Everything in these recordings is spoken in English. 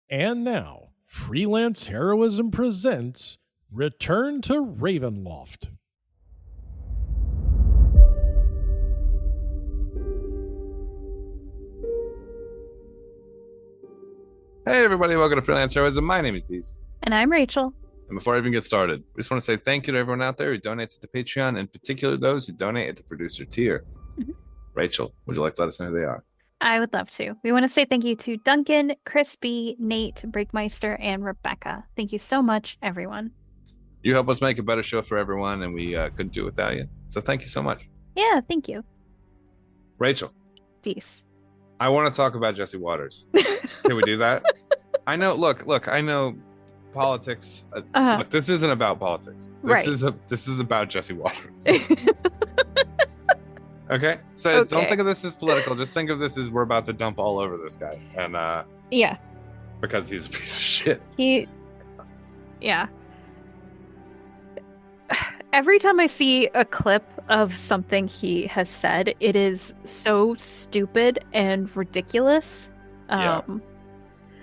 And now, Freelance Heroism presents Return to Ravenloft. Hey everybody, welcome to Freelance Heroism. My name is Deez. And I'm Rachel. And before I even get started, we just want to say thank you to everyone out there who donates to the Patreon, in particular those who donate at the producer tier. Mm-hmm. Rachel, would you like to let us know who they are? I would love to. We want to say thank you to Duncan, Crispy, Nate, Breakmeister, and Rebecca. Thank you so much, everyone. You help us make a better show for everyone, and we couldn't do it without you. So thank you so much. Yeah, thank you. Rachel. Deez. I want to talk about Jesse Waters. Can we do that? I know, look, I know politics. Look, this isn't about politics. This is about Jesse Waters. Okay? So Don't think of this as political. Just think of this as we're about to dump all over this guy. And yeah. Because he's a piece of shit. Yeah. Every time I see a clip of something he has said, it is so stupid and ridiculous. Yeah.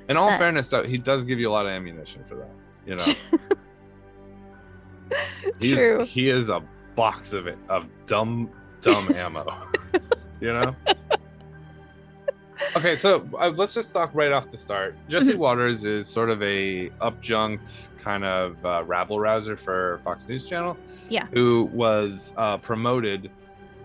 In all fairness, though, he does give you a lot of ammunition for that. You know, True. He is a box of dumb ammo. You know. Okay, so let's just talk right off the start. Jesse Waters is sort of a upjunked kind of rabble rouser for Fox News Channel. Yeah. Who was promoted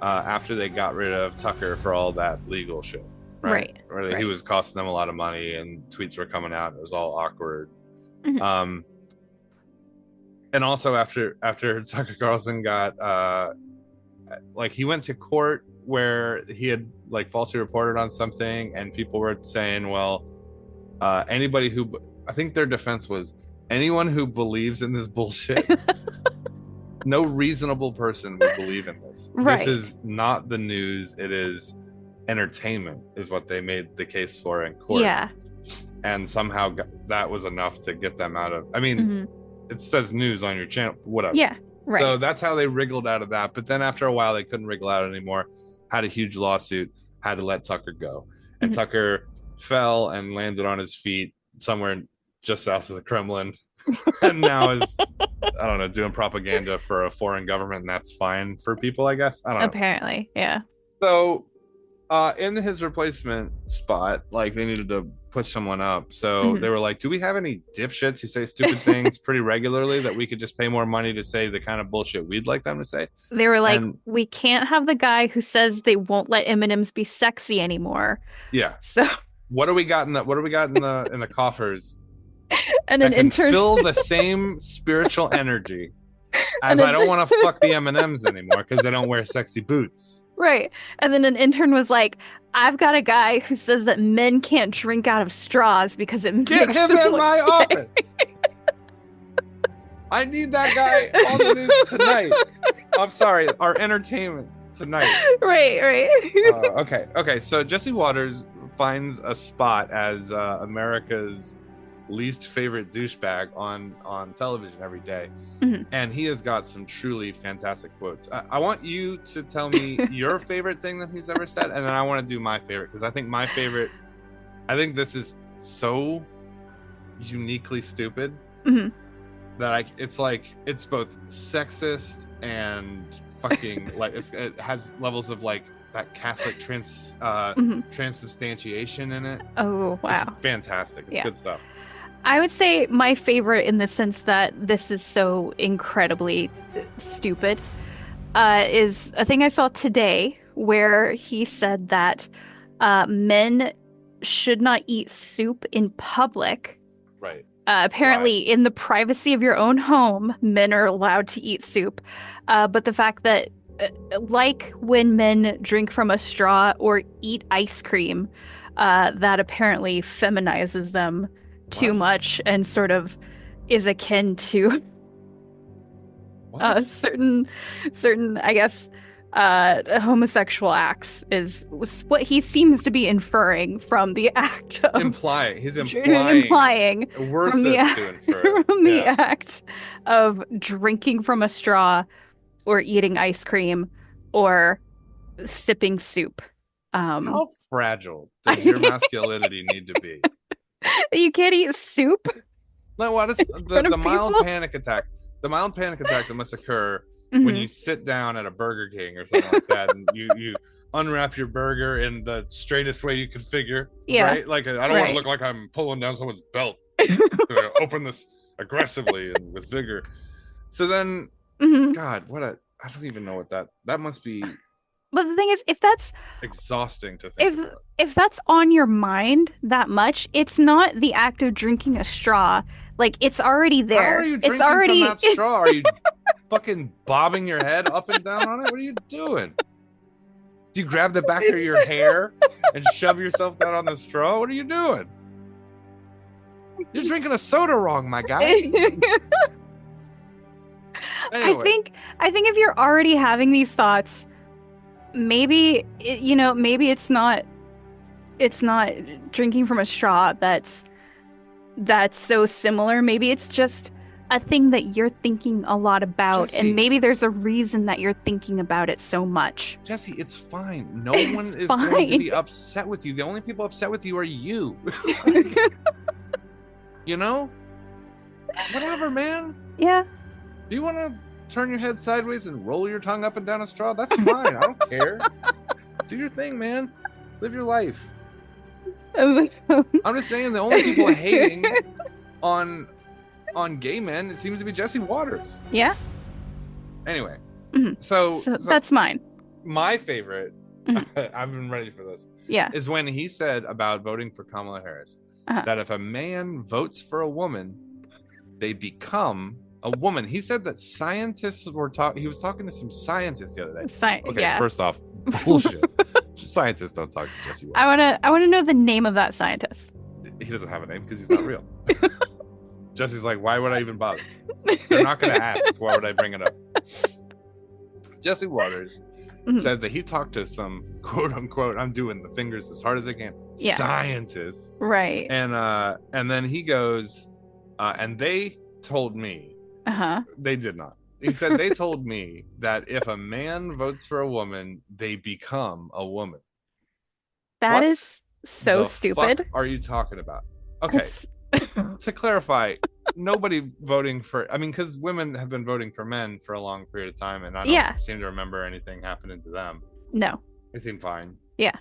after they got rid of Tucker for all that legal shit. Right. He was costing them a lot of money, and tweets were coming out. It was all awkward. Mm-hmm. And also after Tucker Carlson got he went to court where he had falsely reported on something, and people were saying, well, anybody who, I think their defense was, anyone who believes in this bullshit, no reasonable person would believe in this. Right. This is not the news. It is entertainment, is what they made the case for in court. Yeah. And somehow that was enough to get them out of, I mean, It says news on your channel, whatever. Yeah. Right. So that's how they wriggled out of that. But then after a while, they couldn't wriggle out anymore. Had a huge lawsuit, had to let Tucker go. And Tucker fell and landed on his feet somewhere just south of the Kremlin. And now is, I don't know, doing propaganda for a foreign government. And that's fine for people, I guess. I don't know. Apparently, yeah. So in his replacement spot, they needed to push someone up. So they were like, do we have any dipshits who say stupid things pretty regularly that we could just pay more money to say the kind of bullshit we'd like them to say? They were like, we can't have the guy who says they won't let M&Ms be sexy anymore. Yeah. So what do we got in the coffers? And an intern fill the same spiritual energy as I don't want to fuck the M&Ms anymore because they don't wear sexy boots. Right. And then an intern was like, I've got a guy who says that men can't drink out of straws because it Get him in my office. I need that guy on the news tonight. I'm sorry, our entertainment tonight. Right. Okay. So Jesse Waters finds a spot as America's least favorite douchebag on television every day. And he has got some truly fantastic quotes. I want you to tell me your favorite thing that he's ever said, and then I want to do my favorite, because I think this is so uniquely stupid that it's both sexist and fucking it has levels of that Catholic transubstantiation in it. Oh wow, it's fantastic. It's good stuff. I would say my favorite, in the sense that this is so incredibly stupid, is a thing I saw today where he said that men should not eat soup in public. Right. Apparently, in the privacy of your own home, men are allowed to eat soup. But the fact that, like when men drink from a straw or eat ice cream, that apparently feminizes them too much and sort of is akin to certain I guess homosexual acts was what he seems to be inferring from the act of he's implying from the act of drinking from a straw or eating ice cream or sipping soup. How fragile does your masculinity need to be You can't eat soup Like, what is in front of the mild people? panic attack? The mild panic attack that must occur when Mhm. you sit down at a Burger King or something like that, and you unwrap your burger in the straightest way you could figure, Yeah, right? Like, I don't want to right. look like I'm pulling down someone's belt. Open this aggressively and with vigor. So then, Mhm. God, I don't even know what that must be But the thing is, if that's exhausting to think if about. if that's on your mind that much, it's not the act of drinking a straw. Like it's already How are there. you It's drinking from already that straw? Are you fucking bobbing your head up and down on it? What are you doing? Do you grab the back of It's- your hair and shove yourself down on the straw? What are you doing? You're drinking a soda wrong, my guy. I Anyway, think I think if you're already having these thoughts, maybe maybe it's not drinking from a straw that's so similar. Maybe it's just a thing that you're thinking a lot about, and Jesse, maybe there's a reason that you're thinking about it so much. Jesse, it's fine. No It's one is going to fine. be upset with you. The only people upset with you are you. You know? Whatever, man. Yeah. Do you want to turn your head sideways and roll your tongue up and down a straw? That's fine. I don't care. Do your thing, man. Live your life. I'm just saying the only people hating on gay men, it seems to be Jesse Waters. Yeah. Anyway, Mhm. so That's mine. my favorite, Mhm. I've been ready for this, Yeah. is when he said about voting for Kamala Harris that if a man votes for a woman, they become a woman. He said that scientists were talking. He was talking to some scientists the other day. Okay, Yeah. first off, bullshit. Scientists don't talk to Jesse Waters. I wanna know the name of that scientist. He doesn't have a name because he's not real. Jesse's like, why would I even bother? They're not going to ask. Why would I bring it up? Jesse Waters said that he talked to some quote unquote, I'm doing the fingers as hard as I can, scientists. Right. And then he goes, and they told me, they did not. He said they told me that if a man votes for a woman, they become a woman. That is so the stupid. Fuck are you talking about? Okay. To clarify, nobody voting for, I mean, because women have been voting for men for a long period of time, and I don't seem to remember anything happening to them. No. They seem fine. Yeah.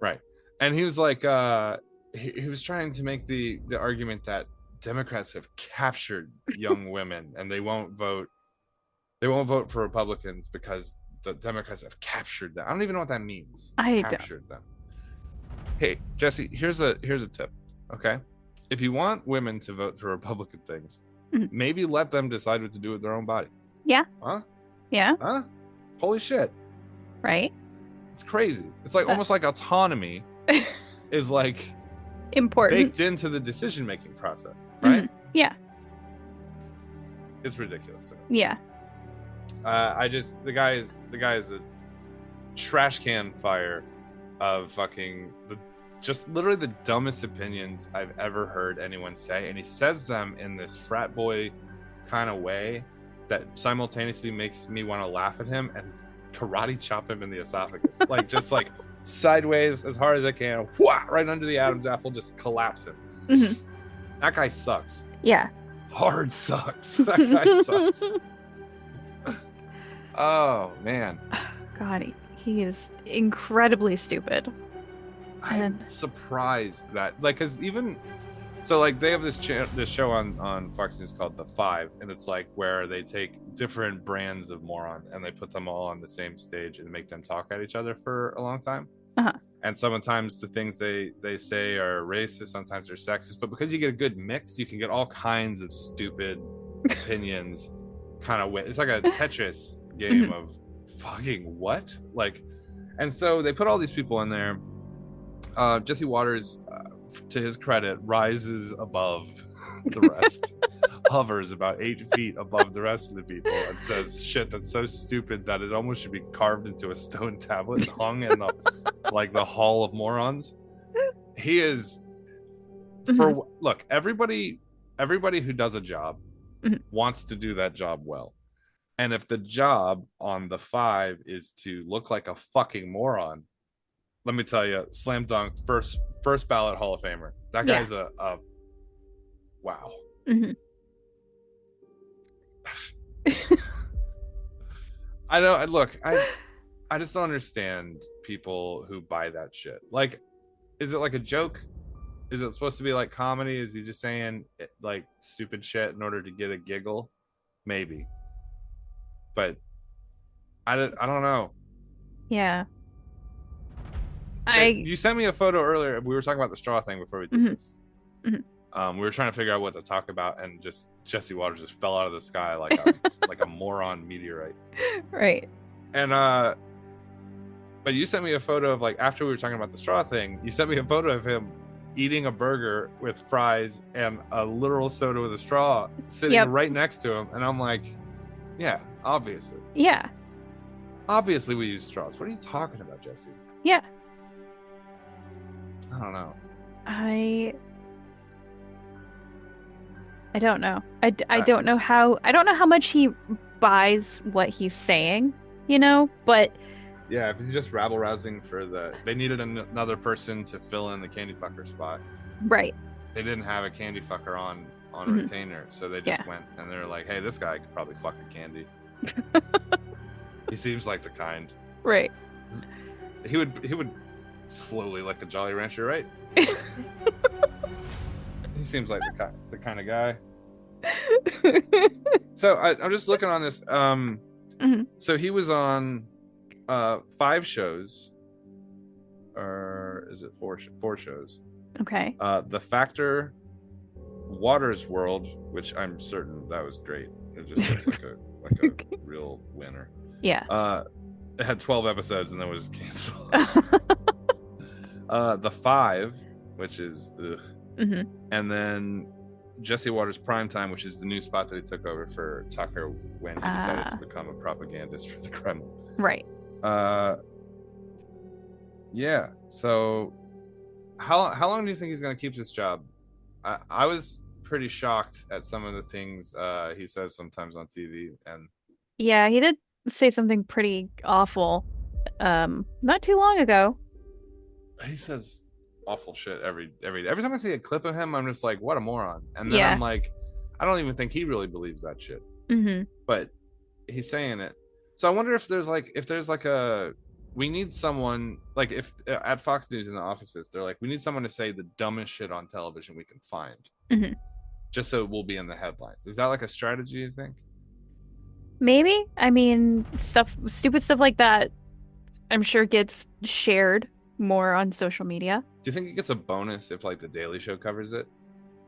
Right. And he was like, he was trying to make the argument that Democrats have captured young women and they won't vote for Republicans because the Democrats have captured them. I don't even know what that means. Captured them. Hey, Jesse, here's a tip, okay? If you want women to vote for Republican things, maybe let them decide what to do with their own body. Yeah. Huh? Yeah. Huh? Holy shit. Right? It's crazy. It's like almost like autonomy is like important, baked into the decision-making process, right? Yeah. It's ridiculous. Yeah. The guy is a trash can fire of fucking just literally the dumbest opinions I've ever heard anyone say, and he says them in this frat boy kind of way that simultaneously makes me want to laugh at him and karate chop him in the esophagus, like just like sideways as hard as I can, right under the Adam's apple, just collapse him. That guy sucks. Yeah. Hard sucks. That guy sucks. Oh man. God, he is incredibly stupid. I'm surprised that, like, because even so, like, they have this show on Fox News called The Five, and it's like where they take different brands of moron and they put them all on the same stage and make them talk at each other for a long time. And sometimes the things they say are racist, sometimes they're sexist, but because you get a good mix, you can get all kinds of stupid opinions. It's like a Tetris game of fucking what, like. And so they put all these people in there. Jesse Waters, to his credit, rises above the rest, hovers about 8 feet above the rest of the people, and says shit that's so stupid that it almost should be carved into a stone tablet and hung in the hall of morons. He is look, everybody who does a job wants to do that job well, and if the job on The Five is to look like a fucking moron, let me tell you, slam dunk, first ballot Hall of Famer. That guy's a wow. Mm-hmm. I know. Look, I just don't understand people who buy that shit. Like, is it like a joke? Is it supposed to be like comedy? Is he just saying like stupid shit in order to get a giggle? Maybe, but I don't know. Yeah. You sent me a photo earlier. We were talking about the straw thing before we did this. Mm-hmm. We were trying to figure out what to talk about, and just Jesse Waters just fell out of the sky like a moron meteorite. Right. And but you sent me a photo of, like, after we were talking about the straw thing, you sent me a photo of him eating a burger with fries and a literal soda with a straw sitting right next to him, and I'm like, yeah, obviously. Yeah. Obviously we use straws. What are you talking about, Jesse? Yeah. I don't know. I don't know. I don't know how much he buys what he's saying, but yeah, if he's just rabble rousing they needed another person to fill in the candy fucker spot. Right. They didn't have a candy fucker on mm-hmm. retainer, so they just went and they're like, hey, this guy could probably fuck a candy. He seems like the kind. Right. He would slowly like a Jolly Rancher, right? He seems like the kind of guy. So I'm just looking on this. Mm-hmm. So he was on 5 shows, or is it 4 shows? Okay. The Factor, Waters World, which I'm certain that was great. It just looks like a real winner. Yeah. It had 12 episodes and then was canceled. The 5, which is mm-hmm. and then Jesse Waters Primetime, which is the new spot that he took over for Tucker when he decided to become a propagandist for the Kremlin. Right. Yeah. So how long do you think he's going to keep this job? I was pretty shocked at some of the things he says sometimes on TV, and yeah, he did say something pretty awful not too long ago. He says awful shit every time I see a clip of him, I'm just like, what a moron. And then I'm like, I don't even think he really believes that shit. Mm-hmm. But he's saying it. So I wonder if there's like a, we need someone, like, if at Fox News in the offices, they're like, we need someone to say the dumbest shit on television we can find, mm-hmm. just so we'll be in the headlines. Is that like a strategy, you think? Maybe. I mean, stupid stuff like that, I'm sure gets shared more on social media. Do you think he gets a bonus if, like, the Daily Show covers it?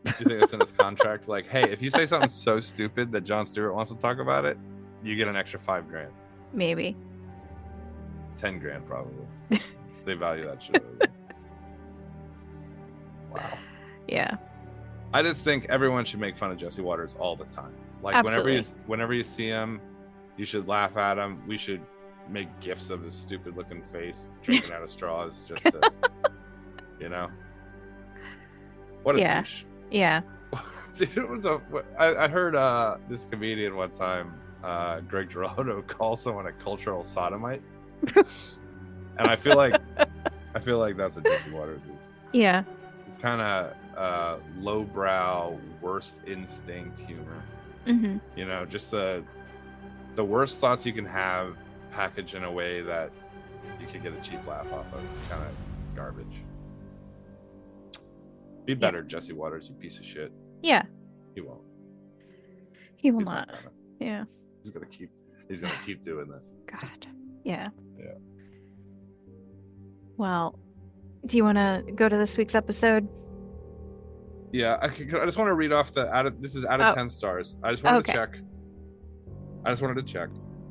Do you think that's in his contract? Like, hey, if you say something so stupid that Jon Stewart wants to talk about it, you get an extra $5,000. Maybe. $10,000 probably. They value that shit. Wow. Yeah. I just think everyone should make fun of Jesse Waters all the time. Like, whenever you see him, you should laugh at him. We should make gifs of his stupid looking face drinking out of straws, just to what a douche. Yeah. Dude, I heard this comedian one time, Greg Giraldo, call someone a cultural sodomite. And I feel like that's what Jesse Waters is. Yeah. It's kind of lowbrow, worst instinct humor. Mm-hmm. Just the worst thoughts you can have, packaged in a way that you could get a cheap laugh off of. It's kind of garbage. Be better, Jesse Waters, you piece of shit. Yeah. He won't. He will not. Yeah. He's gonna keep doing this. God. Yeah. Yeah. Well, do you want to go to this week's episode? Yeah, I just want to read off this is out of 10 stars. I just wanted to check.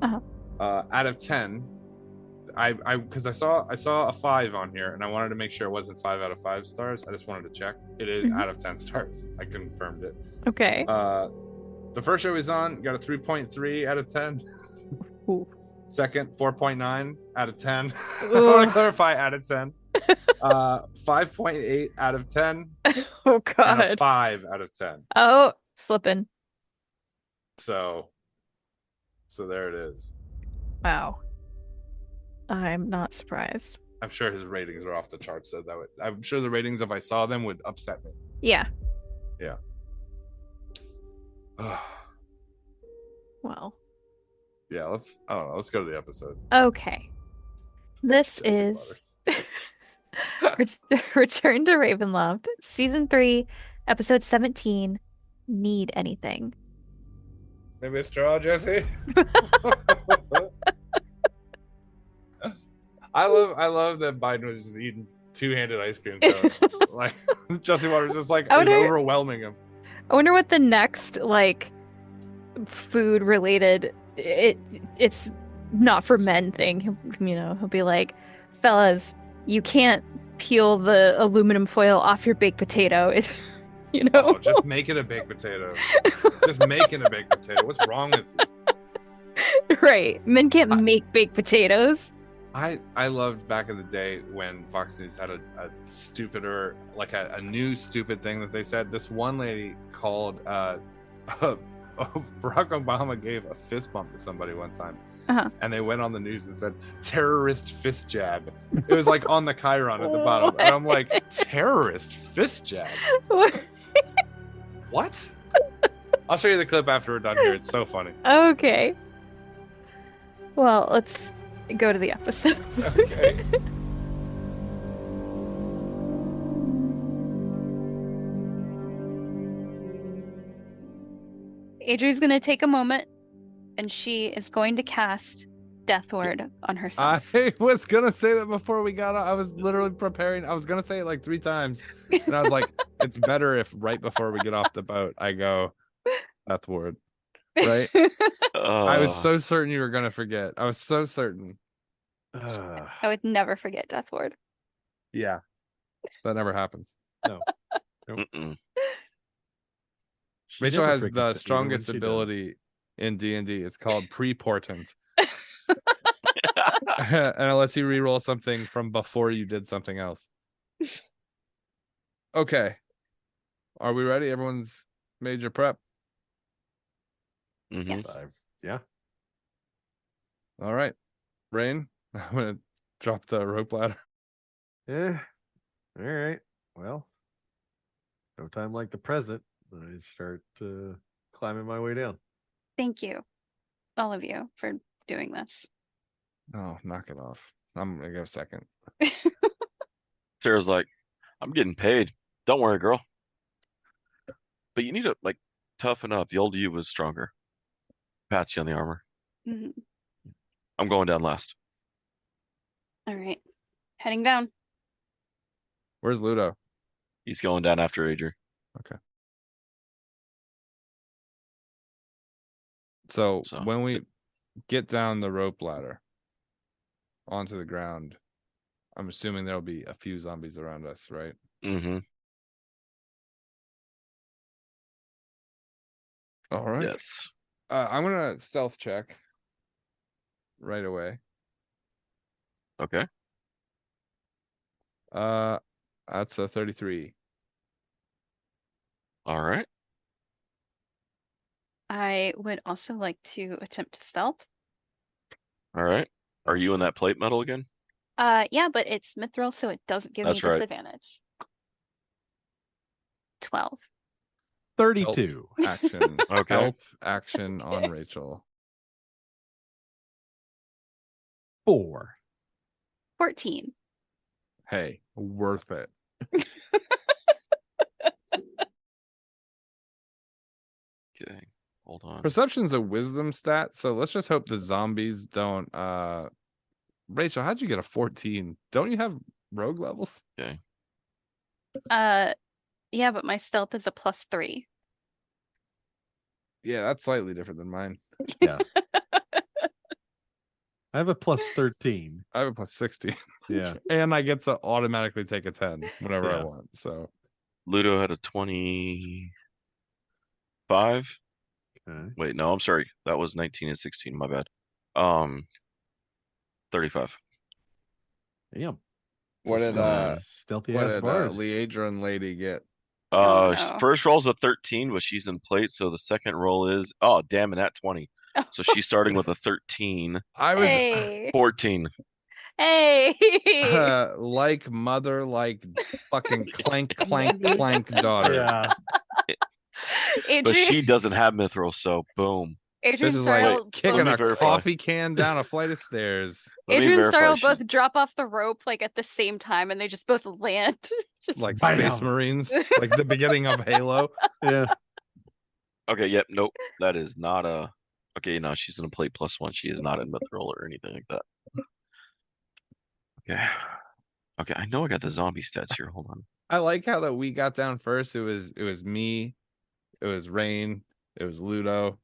Uh-huh. Out of 10, because I saw a 5 on here, and I wanted to make sure it wasn't 5 out of 5 stars. I just wanted to check. It is out of 10 stars. I confirmed it. Okay. The first show he's on got a 3.3 out of 10. Ooh. Second, 4.9 out of 10. I want to clarify, out of 10. 5.8 out of 10. Oh God. And a 5 out of 10. Oh, slipping. So there it is. Wow. I'm not surprised. I'm sure his ratings are off the charts. So I'm sure the ratings, if I saw them, would upset me. Yeah. Yeah. Well. Yeah. I don't know. Let's go to the episode. Okay. This Jesse is Return to Ravenloft, Season 3, Episode 17, Need Anything. Maybe a straw, Jesse. I love that Biden was just eating two-handed ice cream cones. Like Jesse Waters just like is overwhelming him. I wonder what the next like food related it's not for men thing. You know, he'll be like, fellas, you can't peel the aluminum foil off your baked potato. It's Oh, just make it a baked potato. Just make it a baked potato. What's wrong with you? Right. Men can't make baked potatoes. I loved back in the day when Fox News had a stupider, like a new stupid thing that they said. This one lady called Barack Obama gave a fist bump to somebody one time. And they went on the news and said terrorist fist jab. It was like on the chyron at the bottom. And I'm like, terrorist fist jab? What? I'll show you the clip after we're done here. It's so funny. Okay. Well, let's go to the episode. Okay. Adri's going to take a moment and she is going to cast Death Ward on herself. I was going to say that before we got on. I was literally preparing. I was going to say it like 3 times. And I was like, it's better if right before we get off the boat, I go Death Ward. Right? I was so certain you were going to forget. I was so certain. I would never forget Death Ward. Yeah. That never happens. No. Nope. Rachel has the strongest ability in D&D. It's called Pre-Portent. And it lets you reroll something from before you did something else. Okay. Are we ready? Everyone's made your prep? Yes. Yeah. All right. Rain, I'm going to drop the rope ladder. Yeah. All right. Well, no time like the present. I start climbing my way down. Thank you, all of you, for doing this. Oh, knock it off. I'm going to go second. Sarah's like, I'm getting paid. Don't worry, girl. But you need to, like, toughen up. The old you was stronger. Pats you on the armor. Mm-hmm. I'm going down last. All right. Heading down. Where's Ludo? He's going down after Adrian. Okay. So when we get down the rope ladder onto the ground, I'm assuming there'll be a few zombies around us, right? Mm-hmm. All right. Yes. I'm gonna stealth check right away. Okay. That's a 33. All right. I would also like to attempt to stealth. All right. Are you in that plate metal again? Yeah, but it's mithril, so it doesn't give me That's right. disadvantage. 12. 32. Action. Okay. Help action on Rachel. 4. 14. Hey, worth it. Okay. Hold on. Perception's a wisdom stat, so let's just hope the zombies don't Rachel, how'd you get a 14? Don't you have rogue levels? Okay. Yeah, but my stealth is a +3. Yeah, that's slightly different than mine. Yeah. I have a +13. I have a +60. Yeah. And I get to automatically take a 10 whenever I Yeah. want. So Ludo had a 25. Okay. Wait, no, I'm sorry. That was 19 and 16. My bad. 35. Damn. what did Stealthy what ass did bard. Leadron lady get? Oh, no. First roll's a 13, but she's in plate, so the second roll is damn it, at 20. So she's starting with a 13. I was Hey. 14. Hey. Like mother, like fucking clank, clank, clank daughter. Yeah. But she Adrian, doesn't have mithril, so boom. This Adrian is Sorrel like kicking me a verify. coffee can down a flight of stairs. Let me Adrian and verify. Sorrel She's both drop off the rope like at the same time, and they just both land. Just Like Bam. Space Marines, like the beginning of Halo. Yeah. okay. Yep. Nope. That is not a. Okay, no, she's in a plate +1. She is not in mithril or anything like that. Okay. Okay, I know I got the zombie stats here. Hold on. I like how that we got down first. It was me, it was Rain, it was Ludo,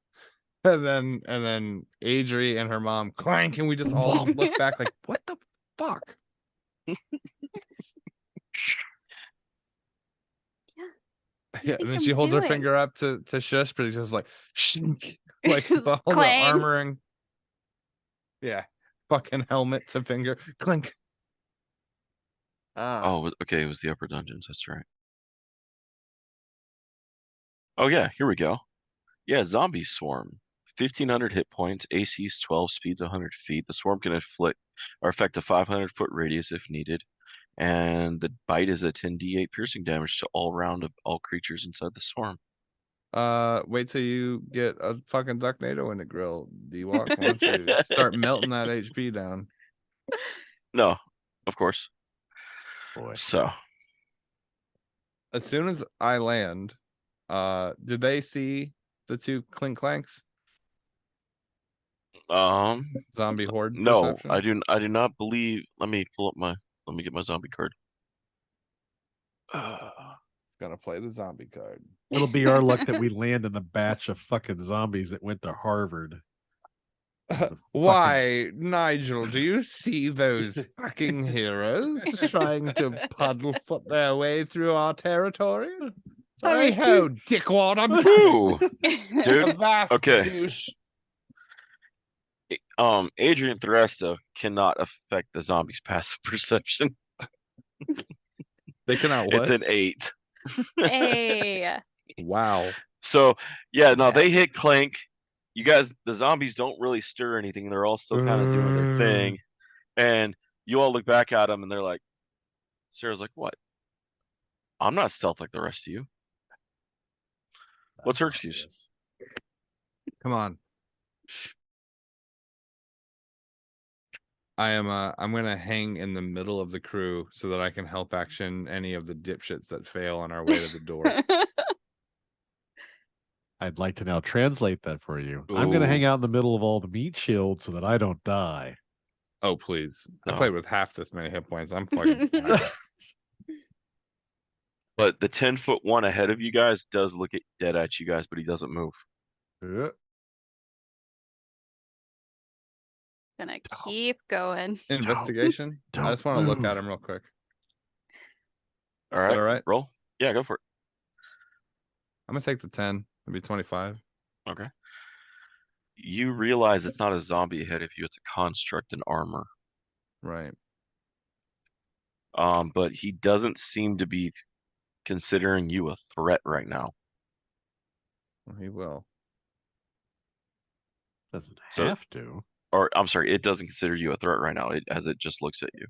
and then Adri and her mom clank, and we just all look back like, what the fuck? Yeah, and then she holds her finger up to shush, but it's just like shink, like it's all the Clang. armoring. Yeah, fucking helmet to finger clink. Oh, okay, it was the upper dungeons. That's right. Oh yeah, here we go. Yeah, zombie swarm. 1,500 hit points, AC's 12, speeds 100 feet. The swarm can afflict or affect a 500-foot radius if needed, and the bite is a 10d8 piercing damage to all round of all creatures inside the swarm. Wait till you get a fucking Ducknado in the grill, D-Walk. Why don't you start melting that HP down? No, of course. Boy. So, As soon as I land, did they see the two clink clanks? Zombie horde no, perception? I do not believe. Let me get my zombie card. Gonna play the zombie card. It'll be our luck that we land in the batch of fucking zombies that went to Harvard. Why, Nigel, do you see those fucking heroes trying to puddle foot their way through our territory? Hey ho, dickwad, I'm Ooh, a dude. vast Okay. douche. Adrian Thresta cannot affect the zombies' passive perception. They cannot what? It's an 8. Hey. Wow. So yeah, no, they hit Clank. You guys, the zombies don't really stir anything. They're all still kind of doing their thing. And you all look back at them and they're like, Sarah's like, what? I'm not stealth like the rest of you. What's her excuse? Come on. I'm gonna hang in the middle of the crew so that I can help action any of the dipshits that fail on our way to the door. I'd like to now translate that for you. I'm going to hang out in the middle of all the meat shields so that I don't die. Oh, please. I No. played with half this many hit points. I'm fucking fine. But the 10-foot one ahead of you guys does look dead at you guys, but he doesn't move. Gonna keep going. Investigation? I just want to look at him real quick. All right. All right. Roll. Yeah, go for it. I'm gonna take the 10. It'll be 25. Okay. You realize it's not a zombie ahead of you, it's a construct in armor. Right. But he doesn't seem to be considering you a threat right now. Well, he will. Doesn't So- have to. Or I'm sorry, it doesn't consider you a threat right now. It just looks at you.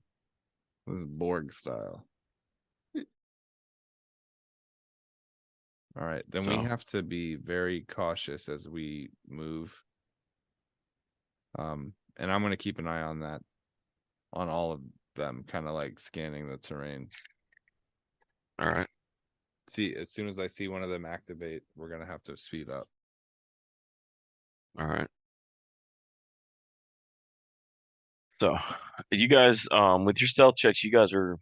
This is Borg style. All right, then we So- have to be very cautious as we move. And I'm gonna keep an eye on that, on all of them, kind of like scanning the terrain. All right. See, as soon as I see one of them activate, we're gonna have to speed up. All right. So, you guys, with your stealth checks, you guys are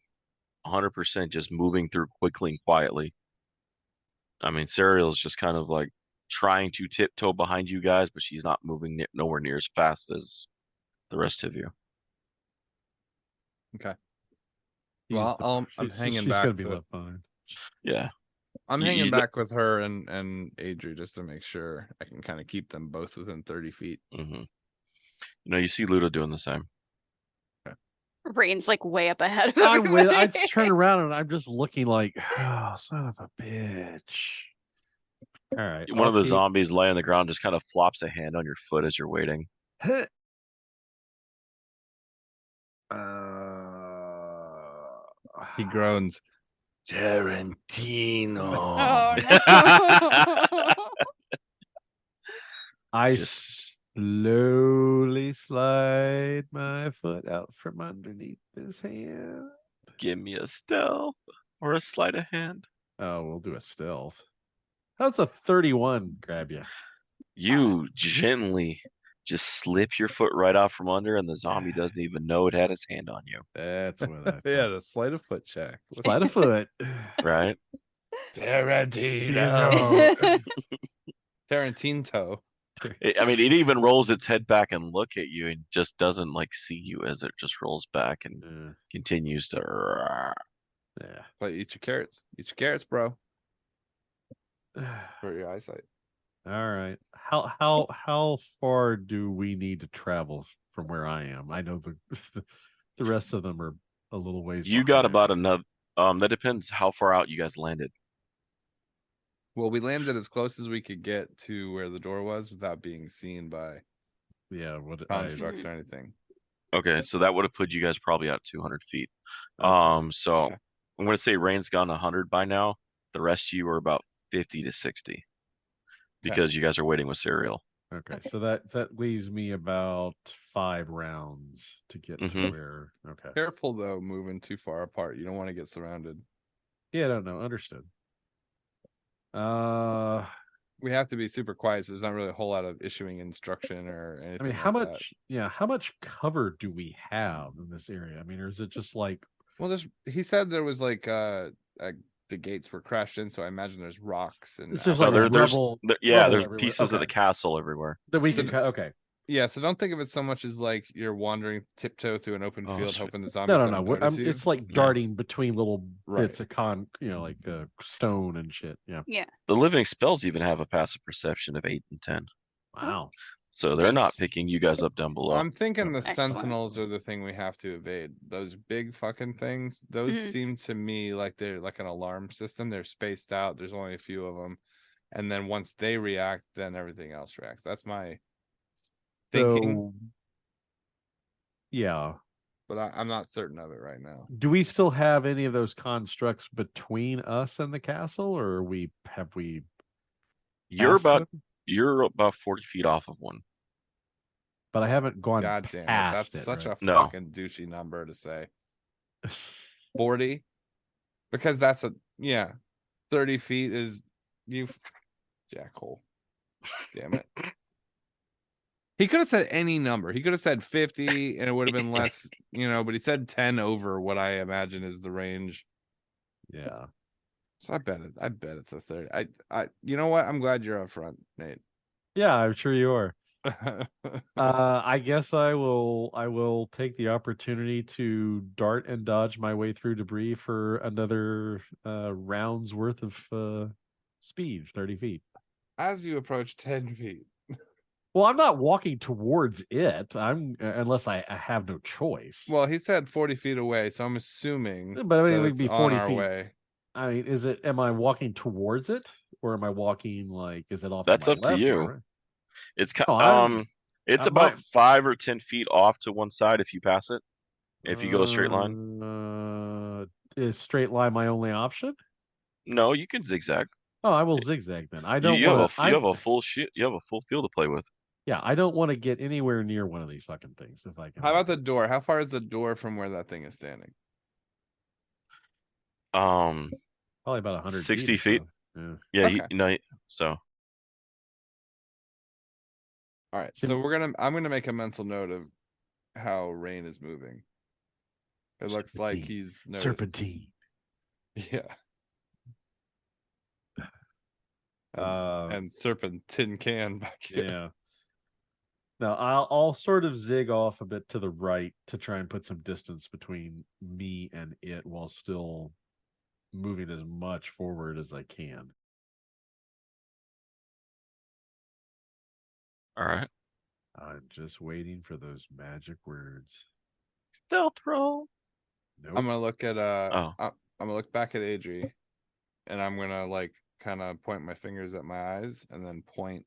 100% just moving through quickly and quietly. I mean, Serial's just kind of like trying to tiptoe behind you guys, but she's not moving nowhere near as fast as the rest of you. Okay. He's Well, the- I'm she's hanging she's back gonna be to- left behind. Yeah. I'm You- hanging you- back with her and Adri just to make sure I can kind of keep them both within 30 feet. Mm-hmm. You see Ludo doing the same. Rain's like way up ahead of I'm with. I everybody. just turn around and I'm just looking like, oh, son of a bitch. All right. One of the zombies laying on the ground just kind of flops a hand on your foot as you're waiting. He groans. Tarantino. Oh no. I Just- slowly slide my foot out from underneath his hand. Give me a stealth or a sleight of hand. Oh, we'll do a stealth. How's a 31 grab you? You gently just slip your foot right out from under, and the zombie doesn't even know it had its hand on you. That's what I thought. Yeah, the sleight of foot check. Slide a foot. Right? Tarantino. Tarantino. I mean, it even rolls its head back and look at you and just doesn't like see you as it just rolls back and continues to. Yeah. But eat your carrots. Eat your carrots, bro. For your eyesight. All right. How far do we need to travel from where I am? I know the rest of them are a little ways. You got behind. about another. That depends how far out you guys landed. Well, we landed as close as we could get to where the door was without being seen by what constructs or anything. Okay, so that would have put you guys probably out 200 feet. Okay. So Okay. I'm gonna say Rain's gone 100 by now. The rest of you are about 50 to 60 because you guys are waiting with cereal. Okay, so that leaves me about 5 rounds to get to where. Okay. Careful though, moving too far apart. You don't want to get surrounded. Yeah, I don't know. Understood. We have to be super quiet, so there's not really a whole lot of issuing instruction or anything. I mean, how much cover do we have in this area? I mean, or is it just like? Well, he said there was like the gates were crashed in, so I imagine there's rocks and. It's just like a there's rubble everywhere. pieces of the castle everywhere. That we can okay. Yeah, so don't think of it so much as like you're wandering tiptoe through an open field, sweet. hoping the zombies don't notice you. It's like darting between little bits Right. of like stone and shit. Yeah. Yeah. The living spells even have a passive perception of 8 and 10. Wow. So they're not Nice. picking you guys up down below. I'm thinking the Excellent. sentinels are the thing we have to evade. Those big fucking things. Those seem to me like they're like an alarm system. They're spaced out. There's only a few of them, and then once they react, then everything else reacts. That's my thinking. So, yeah. But I'm not certain of it right now. Do we still have any of those constructs between us and the castle, or have we? You're about 40 feet off of one. But I haven't gone. God damn it! Past That's such right? a fucking douchey number to say. 40, because that's 30 feet is you jackhole. Damn it. He could have said any number. He could have said 50 and it would have been less, but he said 10 over what I imagine is the range. Yeah. So I bet it's a 30. You know what? I'm glad you're up front, Nate. Yeah, I'm sure you are. I guess I will take the opportunity to dart and dodge my way through debris for another round's worth of speed, 30 feet. As you approach 10 feet. Well, I'm not walking towards it. Unless I have no choice. Well, he said 40 feet away, so I'm assuming. But I mean, that it would it's be on 40 our feet. way. I mean, am I walking towards it, or am I walking is it off? That's to my up to left you. or right? It's about 5 or 10 feet off to one side if you pass it. If you go a straight line. Is straight line my only option? No, you can zigzag. Oh, I will zigzag then. I don't You want to. have a full you have a full field to play with. Yeah, I don't want to get anywhere near one of these fucking things if I can. How about the door? How far is the door from where that thing is standing? Probably about 100 60 feet. So. Yeah, Okay. So. All right, so I'm gonna make a mental note of how Rain is moving. It looks like he's noticed. Serpentine. Yeah. And serpentine can back here. Yeah. Now I'll sort of zig off a bit to the right to try and put some distance between me and it while still moving as much forward as I can. All right. I'm just waiting for those magic words. Stealth roll. Nope. I'm gonna look at Oh. I'm gonna look back at Adri, and I'm gonna like kind of point my fingers at my eyes and then point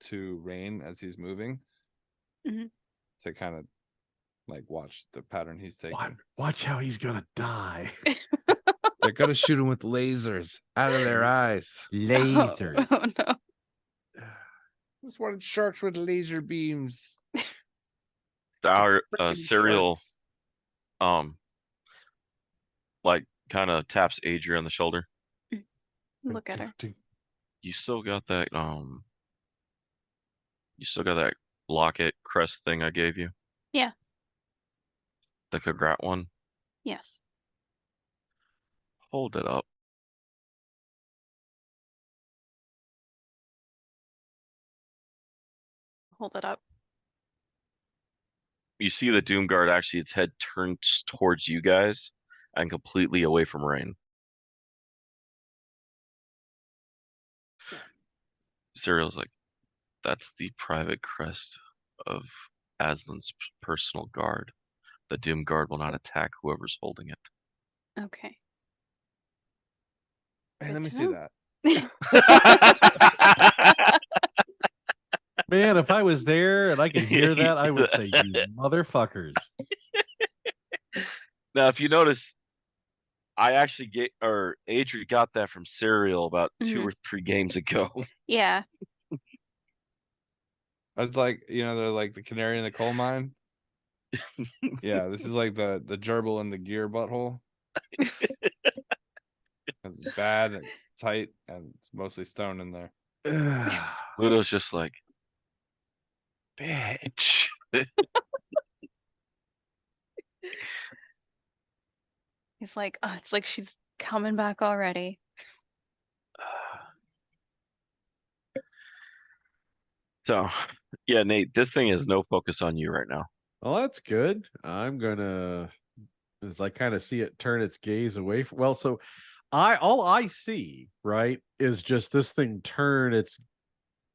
to Rain as he's moving to kind of Like, watch the pattern he's taking. Watch how he's gonna die. They're gonna shoot him with lasers out of their eyes. Lasers. Oh no. Just wanted sharks with laser beams. Our Frickin' Serial sharks. like kind of taps Adria on the shoulder. Look at her. You still got that locket crest thing I gave you? Yeah. The Kagrat one? Yes. Hold it up. Hold it up. You see the Doomguard actually, its head turns towards you guys and completely away from Rain. Serial's like, that's the private crest of Aslan's personal guard. The Doomguard will not attack whoever's holding it. Okay. Hey, let me to see know. that. Man, if I was there and I could hear that, I would say, "You motherfuckers." Now, if you notice, I actually Adri got that from Serial about 2 or 3 games ago. Yeah. I was like, they're like the canary in the coal mine. Yeah, this is like the gerbil in the gear butthole. It's bad, it's tight, and it's mostly stone in there. Ludo's just like, bitch. He's like, oh, it's like she's coming back already. So, yeah, Nate, this thing has no focus on you right now. Well, that's good. I'm gonna, as I kind of see it turn its gaze away from. Well, so all I see, right, is just this thing turn its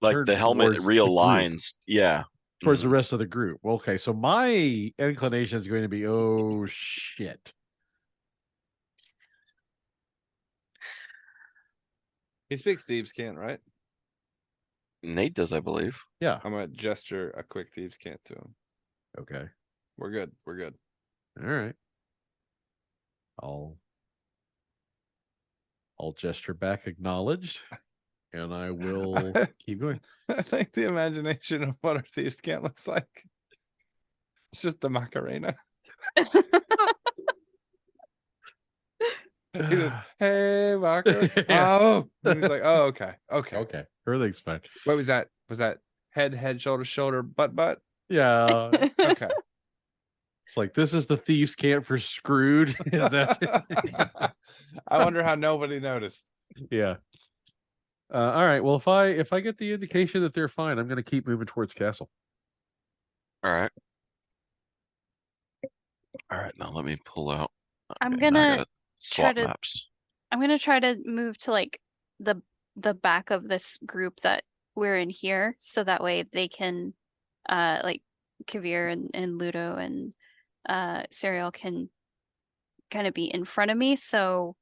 like the helmet realigns, towards the rest of the group. Okay, so my inclination is going to be, oh shit. He speaks thieves' cant, right? Nate does, I believe. Yeah. I'm gonna gesture a quick thieves' cant to him. Okay. We're good. All right. I'll gesture back acknowledged, and I will keep going. I think the imagination of what a thieves' cant looks like. It's just the Macarena. He goes, hey, Macarena. Yeah. Oh, and he's like, oh, okay. Everything's fine. What was that? Was that head, shoulder, butt? Yeah. Okay. It's like, this is the thieves' cant for screwed. Is that? I wonder how nobody noticed. Yeah. All right. Well, if I get the indication that they're fine, I'm going to keep moving towards castle. All right. Now let me pull out. I'm gonna swap maps. I'm gonna try to move to like the back of this group that we're in here, so that way they can like Kavir and Ludo and Serial can kind of be in front of me. So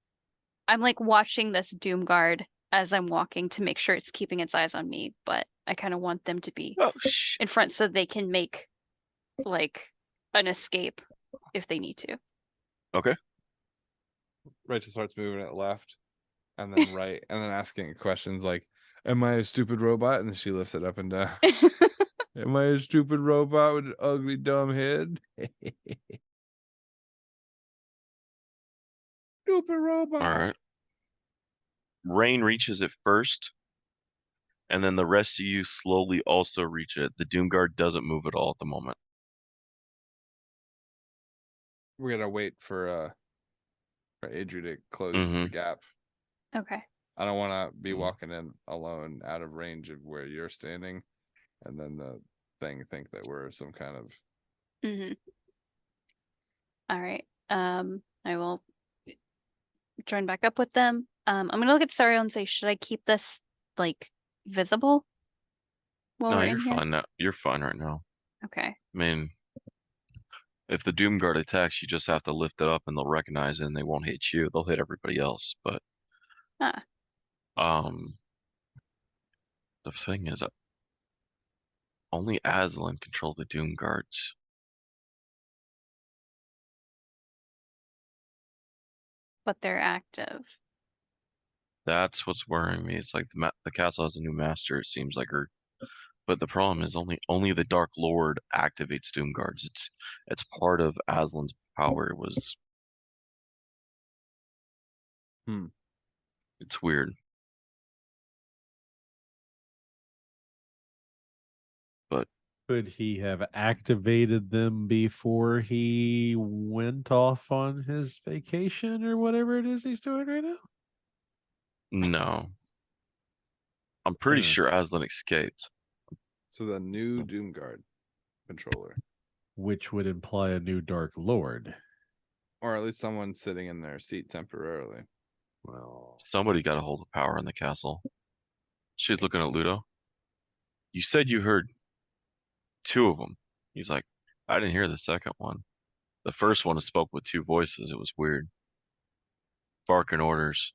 I'm like watching this Doomguard as I'm walking to make sure it's keeping its eyes on me, but I kind of want them to be in front so they can make like an escape if they need to. Okay. Rachel starts moving it left and then right and then asking questions like, am I a stupid robot? And then she lifts it up and down. Am I a stupid robot with an ugly dumb head? Stupid robot. All right. Rain reaches it first, and then the rest of you slowly also reach it. The Doomguard doesn't move at all at the moment. We're gonna wait for Adri to close the gap. Okay. I don't want to be walking in alone out of range of where you're standing, and then the thing think that we're some kind of. All right. I will join back up with them. I'm gonna look at Sariel and say, should I keep this like visible? No, you're fine now. You're fine right now. Okay. I mean, if the Doomguard attacks, you just have to lift it up and they'll recognize it and they won't hit you. They'll hit everybody else. But the thing is, only Aslan control the Doomguards. but they're active. That's what's worrying me. It's like the castle has a new master. It seems like her, but the problem is only the Dark Lord activates Doom Guards. It's part of Aslan's power. It's weird. But could he have activated them before he went off on his vacation or whatever it is he's doing right now? no, I'm pretty sure Aslan escaped. So the new Doomguard controller, which would imply a new Dark Lord, or at least someone sitting in their seat temporarily. Well, somebody got a hold of power in the castle. She's looking at Ludo. You said you heard two of them. He's like, I didn't hear the second one. The first one spoke with two voices. It was weird. Barking orders.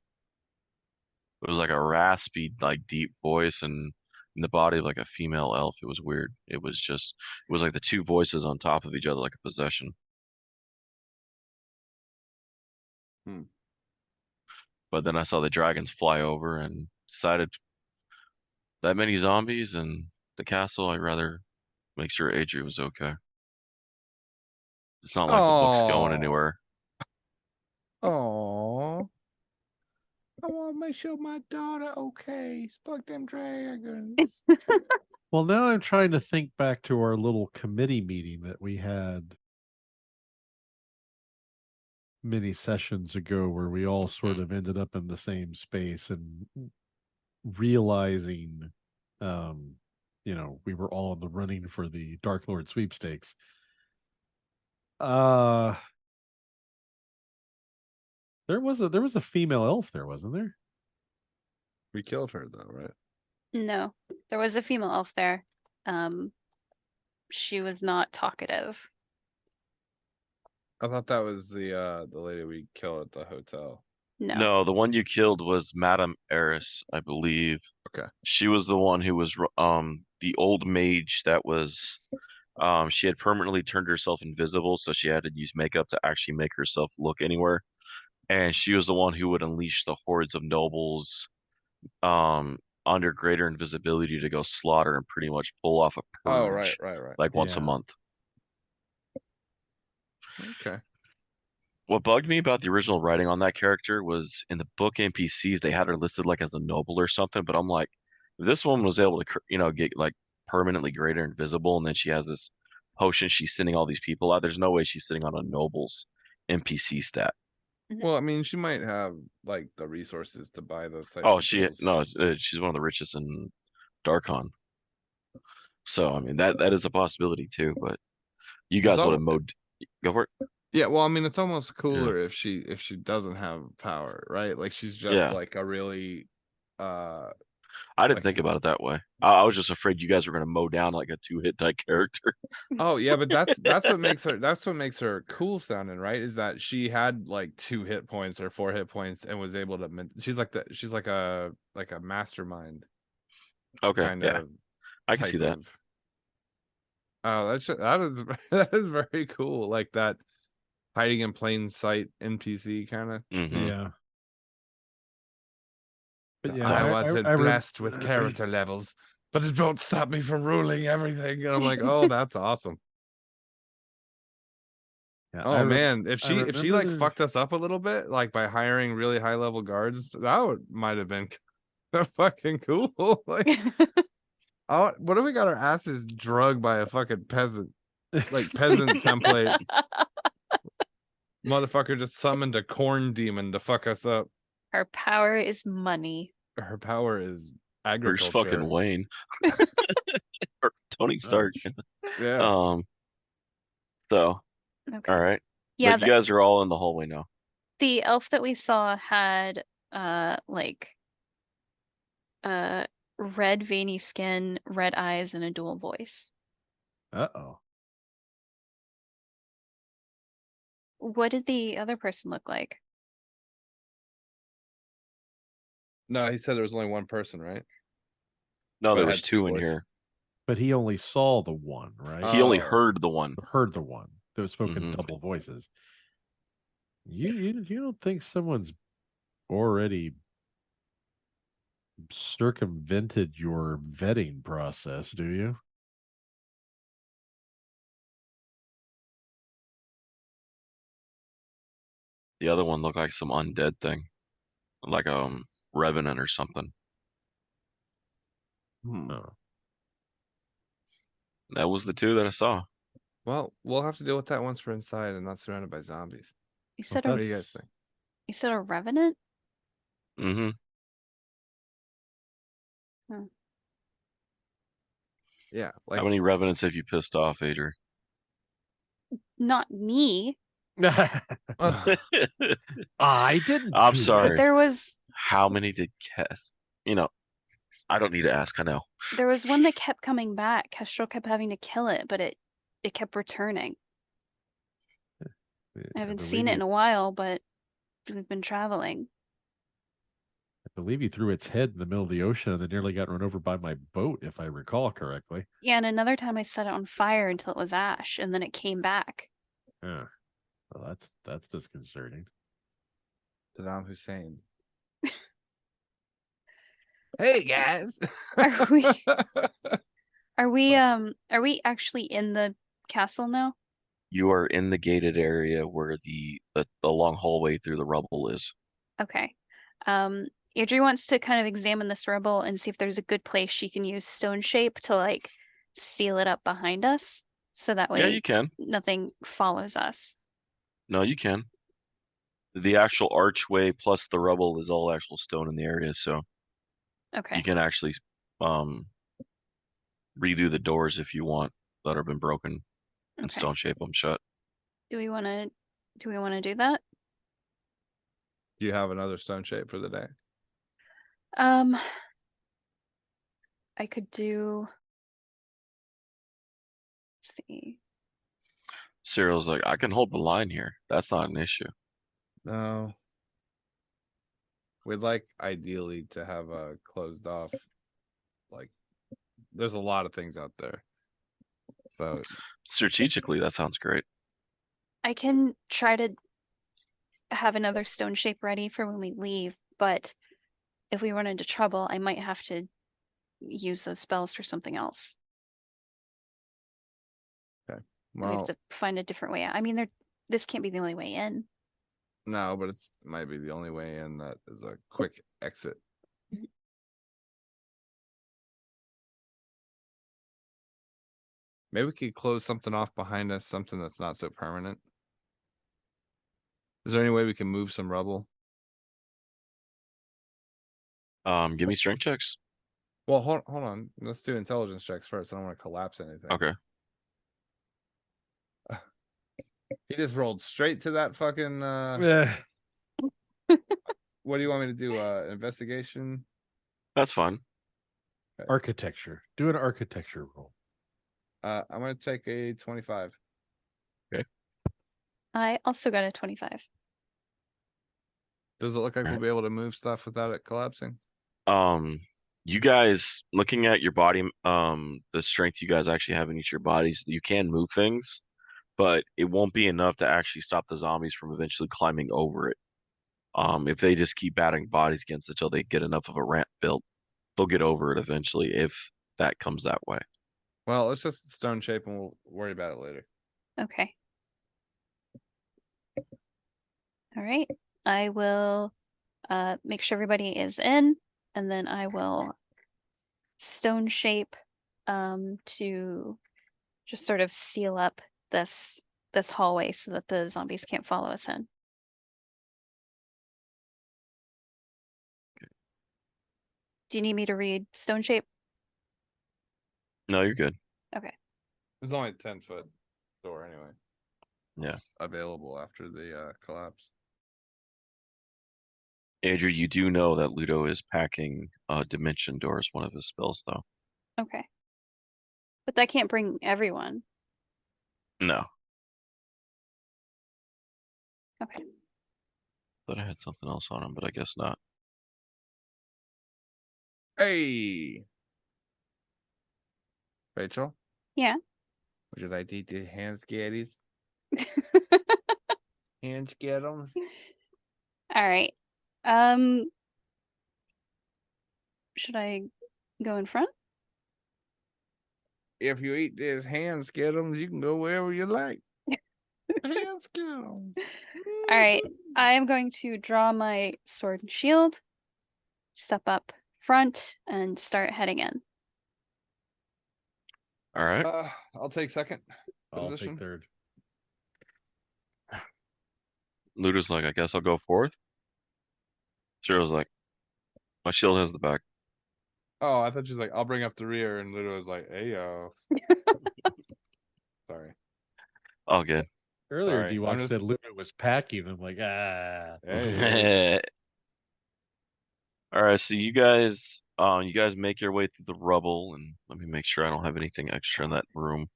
It was like a raspy, like deep voice and in the body of like a female elf. It was weird. It was like the two voices on top of each other like a possession. But then I saw the dragons fly over and decided that many zombies in the castle, I'd rather make sure Adri was okay. It's not like the book's going anywhere. Oh, I want to make sure my daughter okay. Fuck them dragons. well, now I'm trying to think back to our little committee meeting that we had many sessions ago where we all sort of ended up in the same space and realizing we were all in the running for the Dark Lord sweepstakes. There was a female elf there, wasn't there? We killed her though, right? No, there was a female elf there. She was not talkative. I thought that was the lady we killed at the hotel. No, the one you killed was Madame Eris, I believe. Okay. She was the one who was the old mage that was she had permanently turned herself invisible, so she had to use makeup to actually make herself look anywhere. And she was the one who would unleash the hordes of nobles under greater invisibility to go slaughter and pretty much pull off a purge. Right. Like once a month. Okay. What bugged me about the original writing on that character was in the book NPCs they had her listed like as a noble or something, but I'm like, this one was able to get like permanently greater invisible, and then she has this potion she's sending all these people out. There's no way she's sitting on a noble's NPC stat. Well, I mean, she might have like the resources to buy those types. Oh, she's one of the richest in Darkon. So I mean that is a possibility too, but you guys would have mowed. Go for it. Yeah, well, I mean, it's almost cooler if she doesn't have power, right? Like she's just like a really. I didn't think about it that way. I was just afraid you guys were going to mow down like a 2-hit type character. Oh yeah, but that's what makes her cool sounding, right? Is that she had like 2 hit points or 4 hit points and was able to. She's like a mastermind. Okay, I can see that. Oh, that is very cool. Like that hiding in plain sight NPC kind of. Yeah. But yeah, I wasn't blessed with character levels, but it won't stop me from ruling everything. And I'm like, oh, that's awesome. Yeah, oh man, if she like fucked us up a little bit, like by hiring really high level guards, that might have been fucking cool. Like, oh, what if we got our asses drugged by a fucking peasant, like peasant template? Motherfucker just summoned a corn demon to fuck us up. Her power is money. Her power is agriculture. Bruce fucking Wayne. Or Tony Stark. Yeah. So, okay. All right. Yeah. But you guys are all in the hallway now. The elf that we saw had red veiny skin, red eyes, and a dual voice. Uh-oh. What did the other person look like? No, he said there was only one person, right? No, there was 2 in here. But he only saw the one, right? He only heard the one. Heard the one. There was spoken double voices. You don't think someone's already circumvented your vetting process, do you? The other one looked like some undead thing, like revenant or something. Oh. That was the two that I saw. Well, we'll have to deal with that once we're inside and not surrounded by zombies. You said What do you guys think? You said a revenant? Mm-hmm. Hmm. Yeah. How many revenants have you pissed off, Adrian? Not me. I didn't. I'm do sorry. But there was. How many did Cass? I don't need to ask. I know. There was one that kept coming back. Kestrel kept having to kill it, but it kept returning. I haven't seen it in a while, but we've been traveling. I believe you threw its head in the middle of the ocean and then nearly got run over by my boat, if I recall correctly. Yeah, and another time I set it on fire until it was ash, and then it came back. Yeah. Well, that's disconcerting. Saddam Hussein. Hey guys. Are we actually in the castle now? You are in the gated area where the long hallway through the rubble is. Okay. Adri wants to kind of examine this rubble and see if there's a good place she can use stone shape to like seal it up behind us, so that Yeah, way you can. nothing follows us. No, you can. The actual archway plus the rubble is all actual stone in the area, so Okay. you can actually redo the doors if you want that have been broken and Okay. stone shape them shut. Do we want to do that? Do you have another stone shape for the day? I could do. Let's see. Cyril's like, I can hold the line here. That's not an issue. No. We'd like ideally to have a closed off. Like, there's a lot of things out there. So Strategically, that sounds great. I can try to have another stone shape ready for when we leave, but if we run into trouble, I might have to use those spells for something else. okay. We have to find a different way out. I mean, this can't be the only way in. No, but it might be the only way in that is a quick exit. Maybe we could close something off behind us, something that's not so permanent. Is there any way we can move some rubble? Give me strength checks. Well, hold on. Let's do intelligence checks first. I don't want to collapse anything. Okay. He just rolled straight to that fucking What do you want me to do? Investigation? That's fine. Okay. Architecture. Do an architecture roll. I'm gonna take a 25. Okay. I also got a 25. Does it look like we'll be able to move stuff without it collapsing? You guys looking at your body, the strength you guys actually have in each of your bodies, you can move things, but it won't be enough to actually stop the zombies from eventually climbing over it. If they just keep batting bodies against it until they get enough of a ramp built, they'll get over it eventually if that comes that way. Well, let's just stone shape and we'll worry about it later. Okay. All right. I will make sure everybody is in, and then I will stone shape to just sort of seal up this hallway so that the zombies can't follow us in. Okay. Do you need me to read stone shape? No, you're good. Okay. There's only a 10-foot door anyway. Yeah. Available after the collapse. Andrew, you do know that Ludo is packing Dimension Door as one of his spells, though. Okay. But that can't bring everyone. No. Okay. Thought I had something else on him, but I guess not. Hey, Rachel? Yeah. Would you like to eat the ham spaghettis? Hands get them. All right. Should I go in front? If you eat this hand skittles, you can go wherever you like. Hand skittles. All right. I am going to draw my sword and shield, step up front, and start heading in. All right. I'll take second I'll position. take third. Luda's like, I guess I'll go fourth. Cyril's like, my shield has the back. Oh, I thought she was like, I'll bring up the rear, and Ludo was like, hey yo. Sorry. All good. Earlier, Sorry, D-Walk said Ludo was packing. I'm like, Yeah, he is. All right, so you guys make your way through the rubble, and let me make sure I don't have anything extra in that room.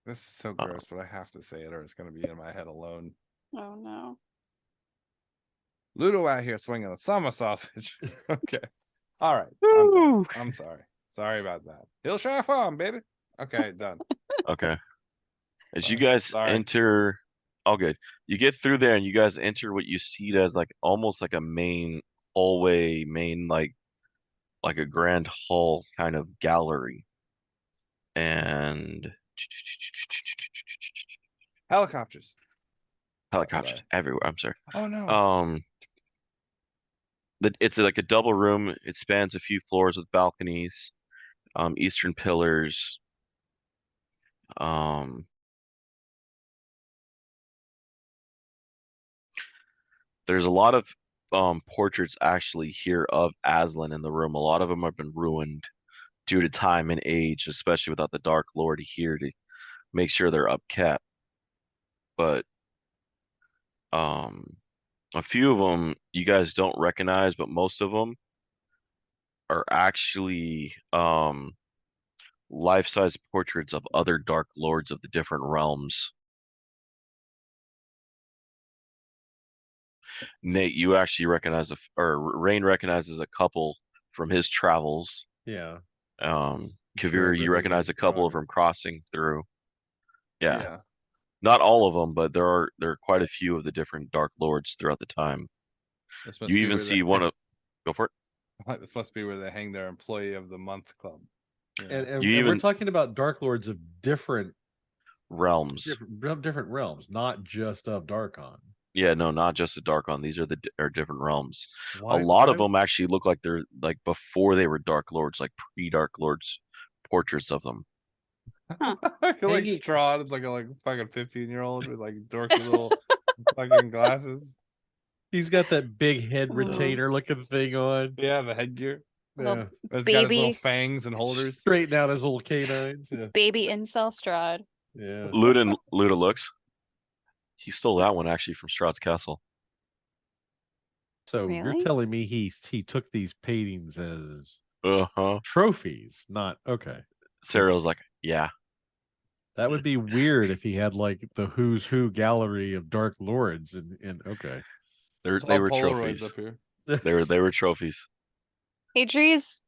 This is so gross, but I have to say it, or it's gonna be in my head alone. Oh no. Ludo out here swinging a summer sausage. Okay. All right. I'm sorry. Sorry about that. He'll share farm, baby. Okay, done. Okay. As you guys Sorry. enter, all good. You get through there, and you guys enter what you see as like almost like a main hallway, like a grand hall kind of gallery. And Helicopters. helicopters everywhere. I'm sorry. Oh no. It's like a double room. It spans a few floors with balconies, eastern pillars. There's a lot of portraits actually here of Aslan in the room. A lot of them have been ruined due to time and age, especially without the Dark Lord here to make sure they're upkept. But a few of them you guys don't recognize, but most of them are actually life-size portraits of other Dark Lords of the different realms. Nate, you actually recognize or Rain recognizes a couple from his travels. yeah. Kavir, you recognize a couple from crossing through. Yeah. Not all of them, but there are quite a few of the different Dark Lords throughout the time. You even see one of. Go for it. This must be where they hang their Employee of the Month club. Yeah. And we're talking about Dark Lords of different realms. Different realms, not just of Darkon. Yeah, no, not just the Darkon. These are different realms. A lot of them actually look like they're like before they were Dark Lords, like pre-Dark Lords portraits of them. Huh. I feel like Strahd is like a fucking 15-year-old with like dorky little fucking glasses. He's got that big head retainer looking thing on. Yeah, the headgear. Yeah. It's got his little fangs and holders. Straighten out his little canines. Yeah. Baby incel Strahd. Yeah. Luda looks. He stole that one actually from Strahd's castle. So you're telling me he took these paintings as trophies, not okay. Sarah was like, yeah. That would be weird if he had like the who's who gallery of Dark Lords and okay. They were trophies. Up here. They were trophies. Adri's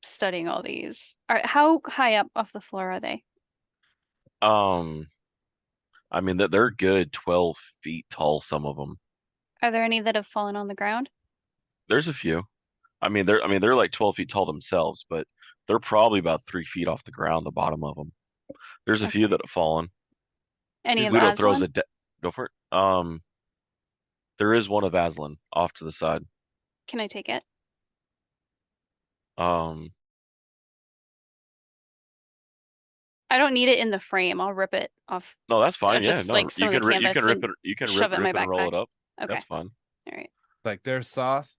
studying all these. How high up off the floor are they? I mean they're good 12 feet tall, some of them. Are there any that have fallen on the ground? There's a few. They're like 12 feet tall themselves, but they're probably about 3 feet off the ground, the bottom of them. There's a few that have fallen. Any of Aslan? Throws a go for it. There is one of Aslan off to the side. Can I take it? I don't need it in the frame. I'll rip it off. No, that's fine. Yeah, no, like you can rip it. You can rip it and roll it up. Okay. That's fine. All right. Like there's Soth,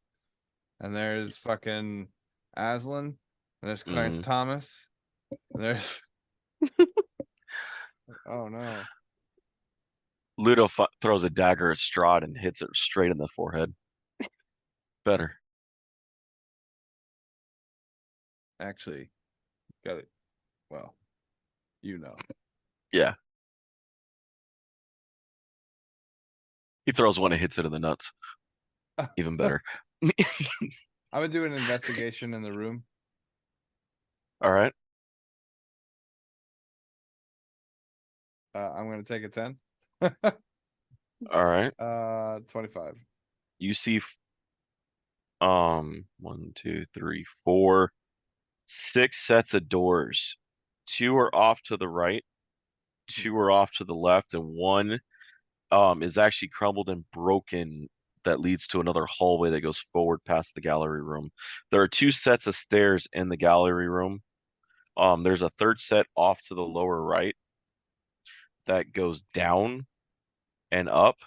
and there's fucking Aslan, and there's Clarence Thomas, and there's. Oh no. Ludo throws a dagger at Strahd and hits it straight in the forehead. Better. Actually, got it. Well, you know. Yeah. He throws one and hits it in the nuts. Even better. I'm gonna do an investigation in the room. All right. I'm gonna take a 10. All right. 25. You see, 1, 2, 3, 4, 6 sets of doors. 2 are off to the right, 2 are off to the left, and 1 is actually crumbled and broken that leads to another hallway that goes forward past the gallery room. There are 2 sets of stairs in the gallery room. There's a third set off to the lower right that goes down and up,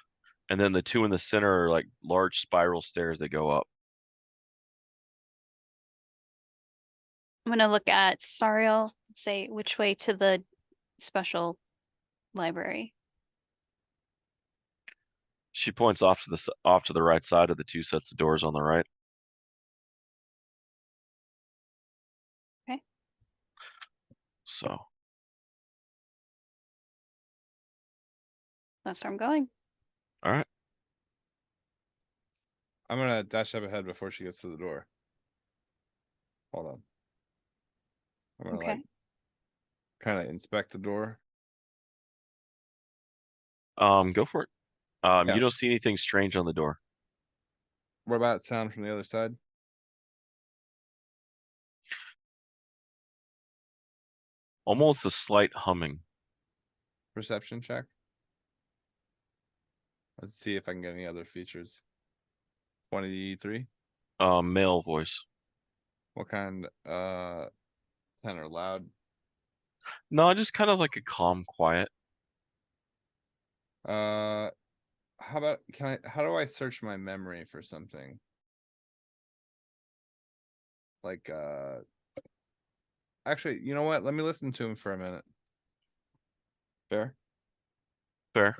and then the 2 in the center are like large spiral stairs that go up. I'm gonna look at Sariel, say which way to the special library. She points off to the right side of the 2 sets of doors on the right. Okay. So That's where I'm going. all right. I'm gonna dash up ahead before she gets to the door. Hold on. I'm gonna Okay. like kind of inspect the door. Go for it. Yeah. You don't see anything strange on the door. What about sound from the other side? Almost a slight humming. Perception check. Let's see if I can get any other features. 23. Male voice. What kind? Tenor, loud. No, just kind of like a calm, quiet. How about how do I search my memory for something? Like actually, you know what? Let me listen to him for a minute. Fair? Fair.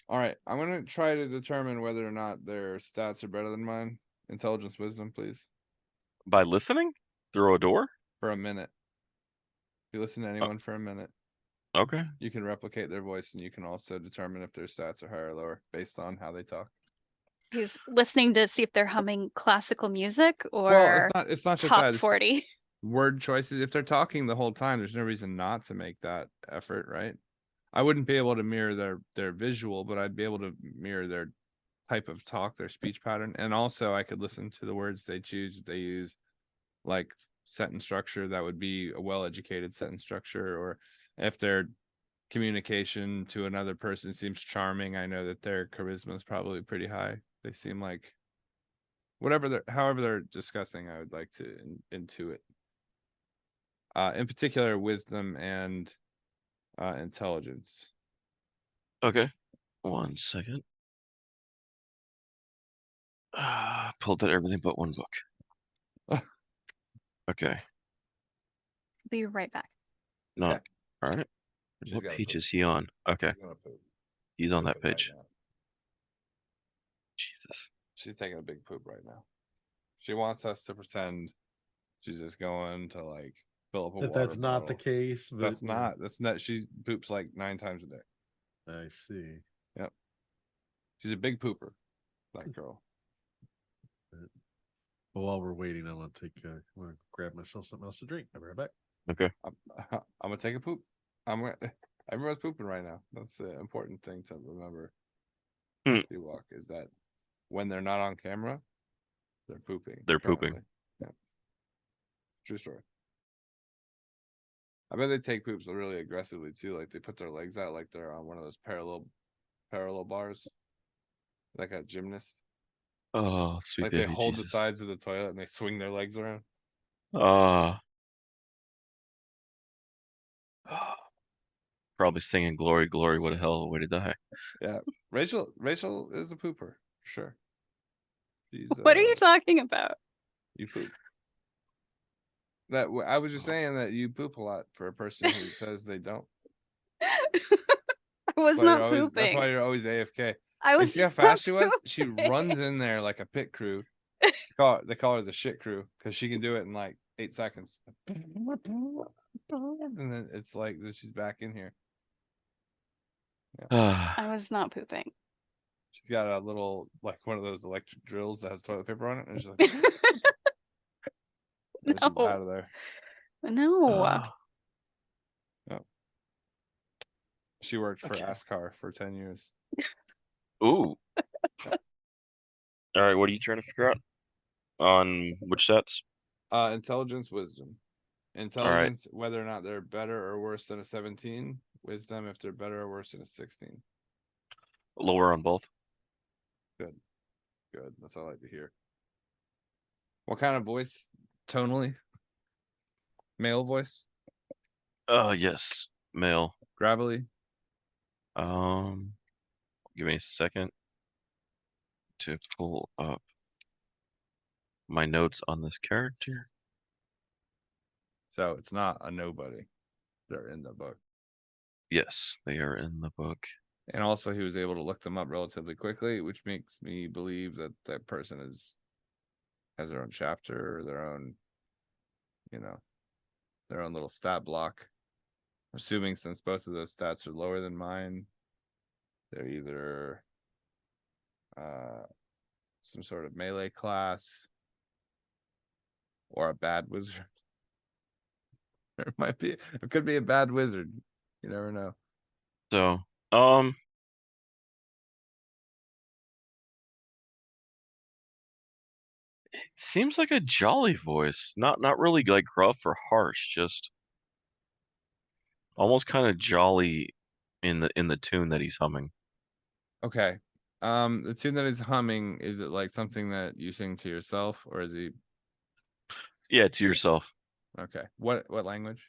All right. I'm gonna try to determine whether or not their stats are better than mine. Intelligence, wisdom, please. By listening through a door? For a minute. If you listen to anyone for a minute, Okay. you can replicate their voice, and you can also determine if their stats are higher or lower based on how they talk. He's listening to see if they're humming classical music or Well, it's not just top that. It's 40. word choices. If they're talking the whole time, there's no reason not to make that effort, right? I wouldn't be able to mirror their visual, but I'd be able to mirror their type of talk, their speech pattern, and also I could listen to the words they choose. If they use like sentence structure, that would be a well-educated sentence structure, or if their communication to another person seems charming, I know that their charisma is probably pretty high. They seem like however they're discussing, I would like to intuit. In particular, wisdom and intelligence. Okay. 1 second. Pulled out everything but one book. Okay. Be right back. No. Yeah. All right. What page is he on? Okay. He's on that page. Right, Jesus. she's taking a big poop right now. She wants us to pretend she's just going to like fill up a water That's not the bottle. case. But That's not. She poops like 9 times a day. I see. Yep. She's a big pooper. That girl. Well, while we're waiting, I want to grab myself something else to drink. I'll be right back. Okay. I'm gonna take a poop. Everyone's pooping right now. That's the important thing to remember. Walk is that when they're not on camera, they're pooping. They're pooping. Yeah. True story. I bet they take poops really aggressively too. Like they put their legs out like they're on one of those parallel bars, like a gymnast. Oh, sweet like baby they hold Jesus. the sides of the toilet and they swing their legs around. Probably singing "Glory, Glory, what a hell of a way to die." Yeah, Rachel is a pooper for sure. She's What are you talking about? You poop. That I was just saying that you poop a lot for a person who says they don't. I was not pooping. That's why you're always AFK. I was. See how fast she was? She runs in there like a pit crew. They call her the shit crew because she can do it in like 8 seconds. And then it's like she's back in here. Yeah. I was not pooping. She's got a little, like one of those electric drills that has toilet paper on it. And she's like, no. She's out of there. No. Yep. She worked for ASCAR for 10 years. Ooh. All right, what are you trying to figure out on which sets? Intelligence, wisdom. All right, Intelligence, whether or not they're better or worse than a 17. Wisdom, if they're better or worse than a 16. lower on both. Good. Good. That's all I like to hear. What kind of voice? Tonally? Male voice? Yes, male. Gravelly? Um, give me a second to pull up my notes on this character. So it's not a nobody. They're in the book. Yes, they are in the book. And also he was able to look them up relatively quickly, which makes me believe that that person has their own chapter or their own, their own little stat block. Assuming since both of those stats are lower than mine, they're either some sort of melee class or a bad wizard. It could be a bad wizard. You never know. So, it seems like a jolly voice. Not really like gruff or harsh, just almost kind of jolly in the tune that he's humming. Okay. The tune that he's humming, is it like something that you sing to yourself, or is he Yeah, to yourself. okay? What language?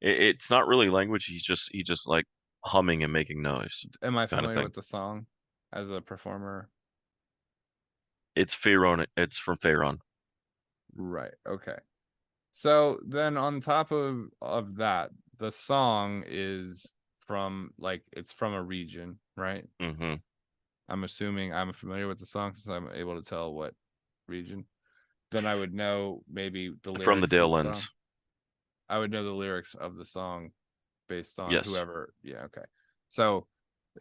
It's not really language. He's just like humming and making noise, Am I kind of familiar thing. with the song as a performer? It's Faerun. It's from Faerun. Right. Okay. So then on top of that, the song is from it's from a region, right? Mm-hmm. I'm assuming I'm familiar with the song since I'm able to tell what region. Then I would know maybe the From the lyrics to Dale the song. Lens. I would know the lyrics of the song based on Yes. whoever. Yeah, okay. So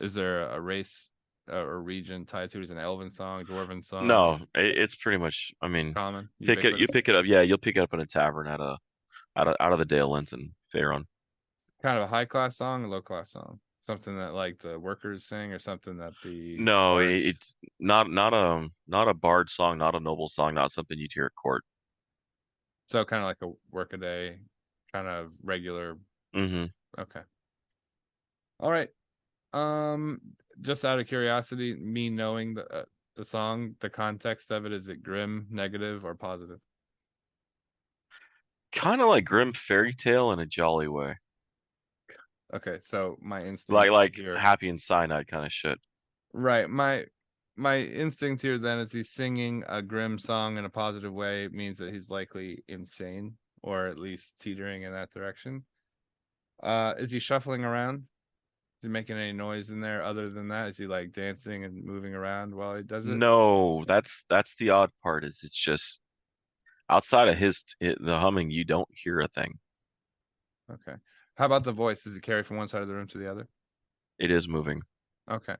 is there a race or region tied to it? Is it an elven song, dwarven song? No, it's pretty much. I It's mean, common, you ubiquitous. pick it up. Yeah, you'll pick it up in a tavern out of the Dale Lens in Faerun. Kind of a high class song, a low class song. Something that like the workers sing or something that the No, bards. it's not a bard song, not a noble song, not something you'd hear at court. So kind of like a workaday, kind of regular. Mm-hmm. Okay. All right. Um, just out of curiosity, me knowing the song, the context of it, is it grim, negative, or positive? Kind of like grim fairy tale in a jolly way, Okay, so my instinct like here, happy and cyanide kind of shit. right? My instinct here then is he's singing a grim song in a positive way. It means that he's likely insane or at least teetering in that direction. Is he shuffling around? Is he making any noise in there other than that? Is he like dancing and moving around while he does it? No, that's the odd part. Is it's just outside of the humming, you don't hear a thing. Okay. How about the voice? Does it carry from one side of the room to the other? It is moving. Okay.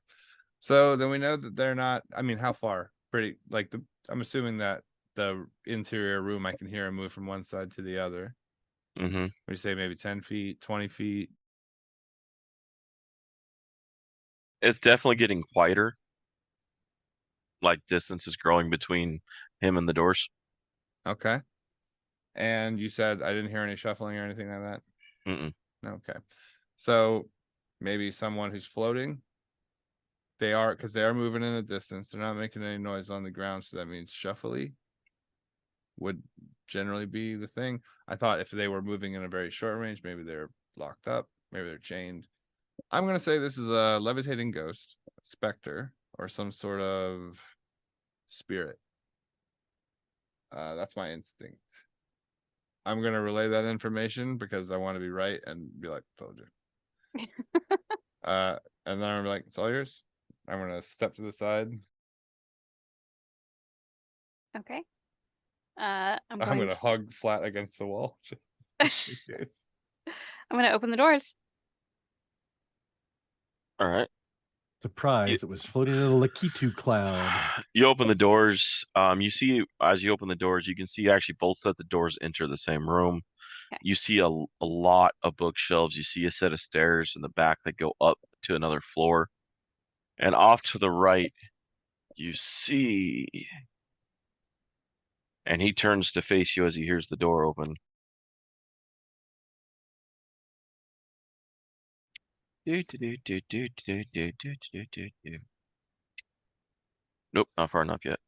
So then we know that they're not, I mean, how far? Pretty like I'm assuming that the interior room I can hear him move from one side to the other. Mm-hmm. Would you say maybe 10 feet, 20 feet? It's definitely getting quieter. Like distance is growing between him and the doors. Okay. And you said I didn't hear any shuffling or anything like that? Mm-mm. Okay. So maybe someone who's floating. They are, because they are moving in a distance. They're not making any noise on the ground, so that means shuffly would generally be the thing. I thought if they were moving in a very short range, maybe they're locked up, maybe they're chained. I'm gonna say this is a levitating ghost, specter, or some sort of spirit. That's my instinct. I'm gonna relay that information because I want to be right and be like, told you. And then I'm like, it's all yours. I'm gonna step to the side. Okay. I'm gonna hug flat against the wall. I'm gonna open the doors. All right. Surprise! It was floating in a Lakitu cloud. You open the doors. You see as you open the doors, you can see actually both sets of doors enter the same room. Okay. You see a lot of bookshelves. You see a set of stairs in the back that go up to another floor. And off to the right, you see. And he turns to face you as he hears the door open. Nope, not far enough yet.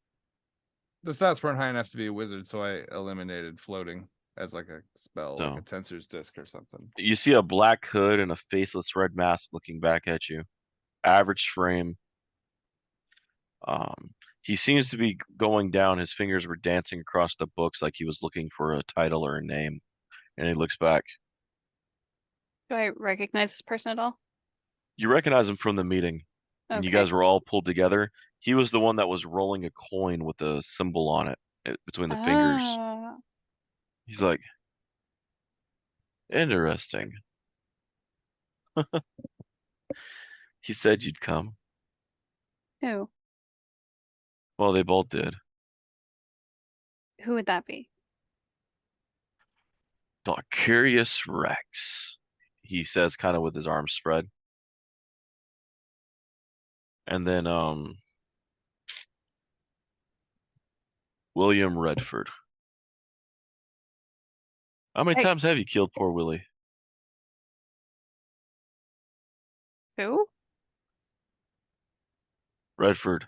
The stats weren't high enough to be a wizard, so I eliminated floating as like a spell, like a tensor's disc or something. You see a black hood and a faceless red mask looking back at you. Average frame. He seems to be going down. His fingers were dancing across the books like he was looking for a title or a name. And he looks back. Do I recognize this person at all? You recognize him from the meeting. And you guys were all pulled together. He was the one that was rolling a coin with a symbol on it between the fingers. He's like, interesting. He said you'd come. Who? Well, they both did. Who would that be? Curious Rex, he says, kind of with his arms spread. And then William Redford. How many times have you killed poor Willie? Who? Redford.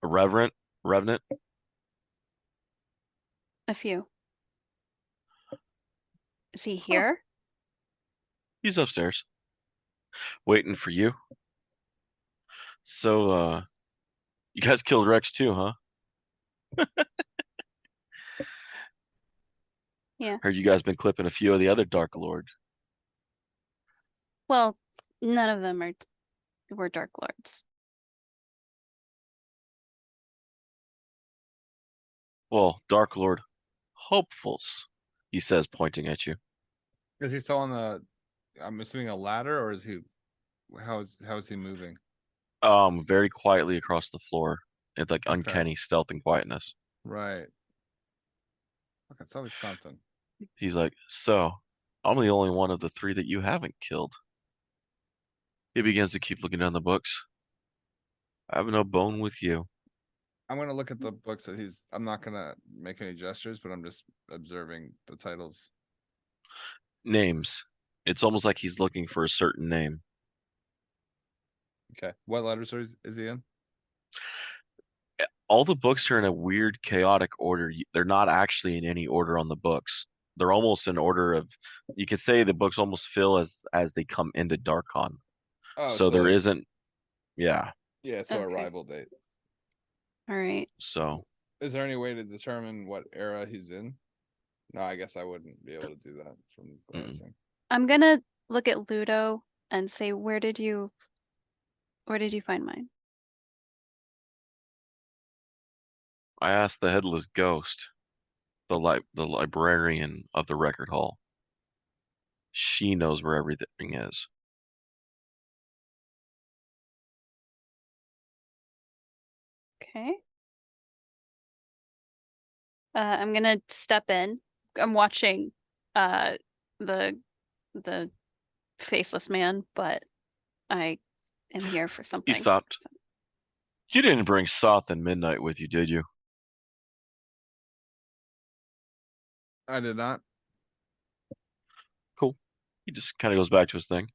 A revenant? A few. Is he here? He's upstairs. Waiting for you. So, you guys killed Rex too, huh? Yeah. Heard you guys been clipping a few of the other Dark Lord. Well, none of them were Dark Lords. Well, Dark Lord hopefuls, he says, pointing at you. Is he still on the, I'm assuming, a ladder, or is he, how is he moving? Very quietly across the floor. It's like uncanny stealth and quietness. Right. Okay, it's always something. He's like, so, I'm the only one of the three that you haven't killed. He begins to keep looking down the books. I have no bone with you. I'm going to look at the books that I'm not going to make any gestures, but I'm just observing the titles. Names. It's almost like he's looking for a certain name. Okay. What letters is he in? All the books are in a weird, chaotic order. They're not actually in any order on the books. They're almost in order of, you could say the books almost fill as they come into Darkon. Oh, so there like, isn't, yeah. Yeah, so arrival date. All right. So. Is there any way to determine what era he's in? No, I guess I wouldn't be able to do that from glancing. I'm gonna look at Ludo and say, where did you find mine? I asked the headless ghost, the librarian of the record hall. She knows where everything is. Okay. I'm gonna step in. I'm watching the faceless man, but I am here for something. He stopped. So. You didn't bring Soth and Midnight with you, did you? I did not. Cool. He just kind of goes back to his thing.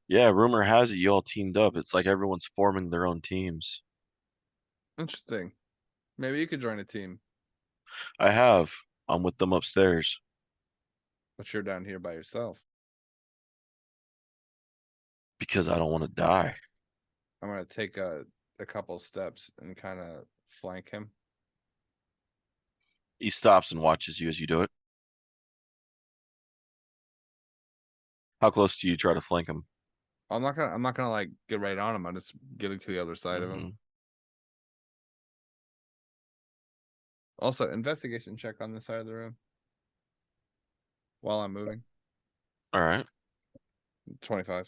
Yeah, rumor has it you all teamed up. It's like everyone's forming their own teams. Interesting. Maybe you could join a team. I have. I'm with them upstairs. But you're down here by yourself. Because I don't want to die. I'm going to take a couple steps and kind of flank him. He stops and watches you as you do it. How close do you try to flank him? I'm not gonna like get right on him. I'm just getting to the other side of him. Also, investigation check on this side of the room while I'm moving. All right. 25.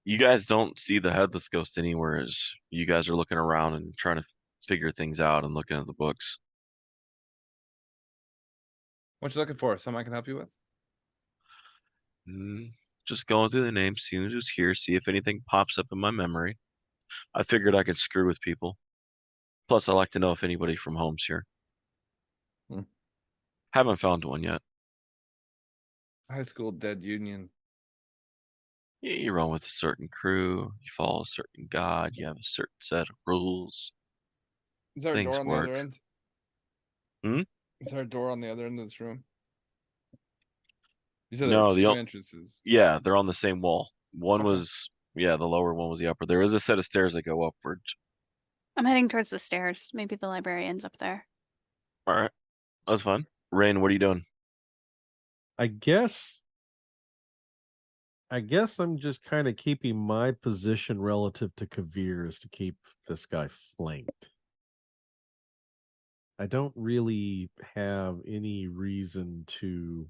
You guys don't see the headless ghost anywhere as you guys are looking around and trying to figure things out and looking at the books. What you looking for? Something I can help you with? Just going through the names, seeing who's here, see if anything pops up in my memory. I figured I could screw with people. Plus, I like to know if anybody from home's here. Haven't found one yet. High school dead union. You run with a certain crew, you follow a certain god, you have a certain set of rules. Is there a door on the other end? Hmm? Is there a door on the other end of this room? You said No, there are two entrances. Yeah, they're on the same wall. One Okay. was, the lower one was the upper. There is a set of stairs that go upwards. I'm heading towards the stairs. Maybe the librarian's up there. All right, that's fun. Rain, what are you doing? I guess I'm just kind of keeping my position relative to Kavir's to keep this guy flanked. I don't really have any reason to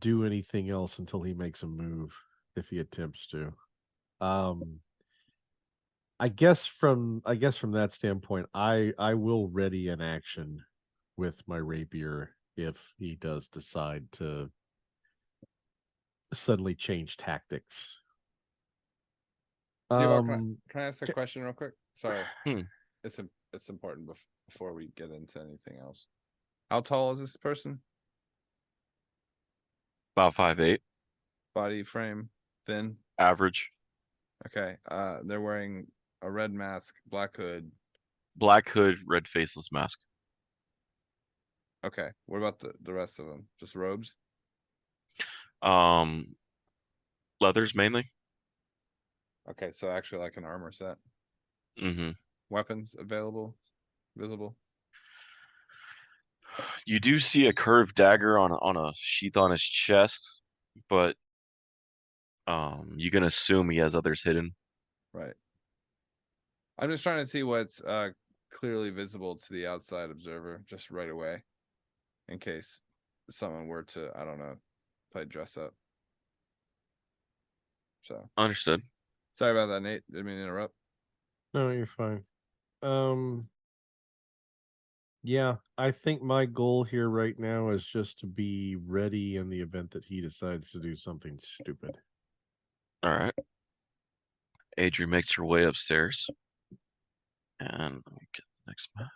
do anything else until he makes a move, if he attempts to. I guess from that standpoint, I will ready an action with my rapier if he does decide to suddenly change tactics. Can I ask a question real quick? Sorry. Hmm. It's important before we get into anything else. How tall is this person? About 5'8". Body frame, thin. Average. Okay. They're wearing a red mask, black hood. Black hood, red faceless mask. Okay. What about the rest of them? Just robes? Leathers mainly. Okay, so actually like an armor set. Mm-hmm. Weapons available, visible. You do see a curved dagger on a sheath on his chest, but you can assume he has others hidden. Right. I'm just trying to see what's clearly visible to the outside observer just right away, in case someone were to, I don't know, play dress up. So Understood. sorry about that, Nate. Didn't mean to interrupt. No, you're fine. Yeah, I think my goal here right now is just to be ready in the event that he decides to do something stupid. All right. Adri makes her way upstairs. And let me get the next map.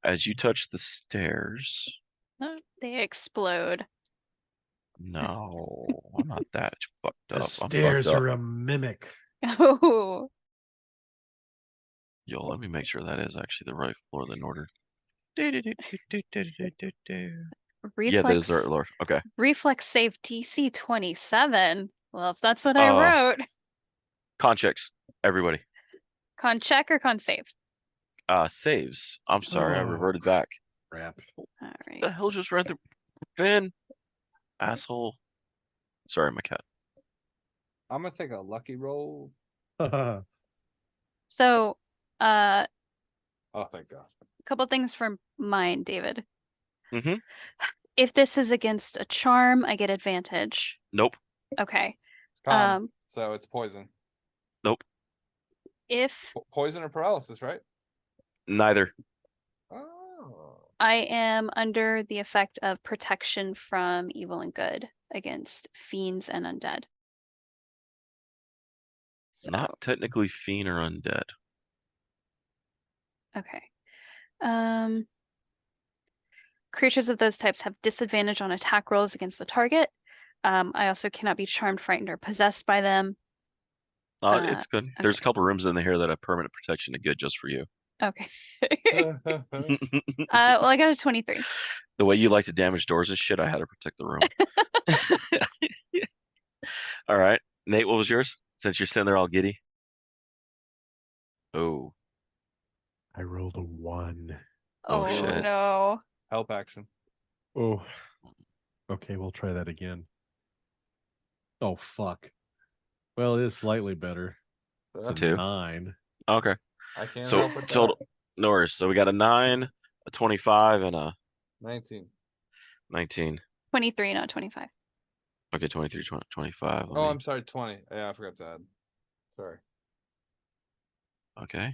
As you touch the stairs. Oh, they explode. No, I'm not that fucked up. The stairs I'm fucked up. are a mimic. Oh. Yo, let me make sure that is actually the right floor in order. Reflex, yeah, that is the right floor. Okay. Reflex save DC 27. Well, if that's what I wrote. Con checks, everybody. Con check or con save? Saves. I'm sorry, I reverted back. Crap. All right. The hell just ran through Finn? Asshole. Sorry, my cat. I'm gonna take a lucky roll. So, oh, thank God. A couple things from mine, David. Mm-hmm. If this is against a charm, I get advantage. Nope. Okay. It's calm, so it's poison. Nope. If poison or paralysis, right? Neither. Oh. I am under the effect of protection from evil and good against fiends and undead. So, not technically fiend or undead. Okay. Creatures of those types have disadvantage on attack rolls against the target. I also cannot be charmed, frightened, or possessed by them. It's good. Okay. There's a couple rooms in here that have permanent protection and good just for you. Okay. Well, I got a 23. The way you like to damage doors and shit, I had to protect the room. All right. Nate, what was yours? Since you're sitting there all giddy. Oh. I rolled a 1. Oh, shit. No. Help action. Oh. Okay, we'll try that again. Oh, fuck. Well, it is slightly better. It's a 2. 9. Okay. I can't so help with total, that. No worries. So we got a 9, a 25, and a 19. 23, not 25. Okay, 23, 25. Oh, I'm sorry, 20. Yeah, I forgot to add. Sorry. Okay.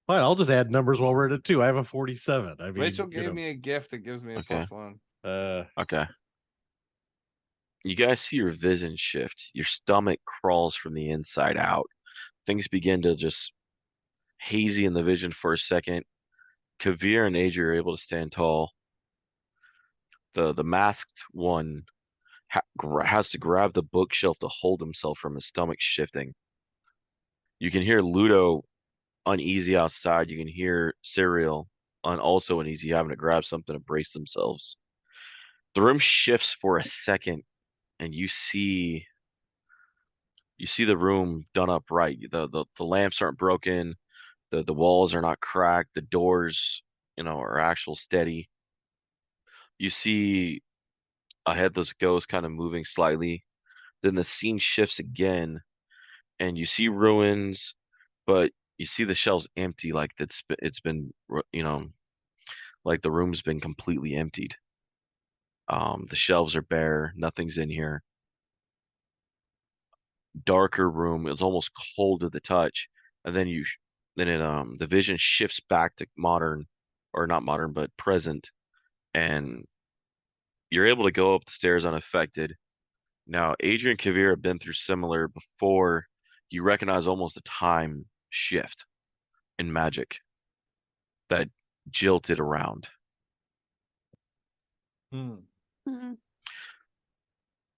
Fine, I'll just add numbers while we're at it too. I have a 47. I mean, Rachel gave me a gift that gives me a +1. Okay. You guys see your vision shift. Your stomach crawls from the inside out. Things begin to just hazy in the vision for a second. Kavir and Adria are able to stand tall. The masked one has to grab the bookshelf to hold himself from his stomach shifting. You can hear Ludo uneasy outside. You can hear Serial also uneasy, having to grab something to brace themselves. The room shifts for a second, and you see the room done up right. The lamps aren't broken. The walls are not cracked. The doors, are actual steady. You see a headless ghost kind of moving slightly. Then the scene shifts again, and you see ruins, but you see the shelves empty, like it's been, like the room's been completely emptied. The shelves are bare. Nothing's in here. Darker room. It's almost cold to the touch, and then the vision shifts back to modern, or not modern, but present, and you're able to go up the stairs unaffected. Now, Adrian and Kavir have been through similar before. You recognize almost a time shift in magic that jilted around.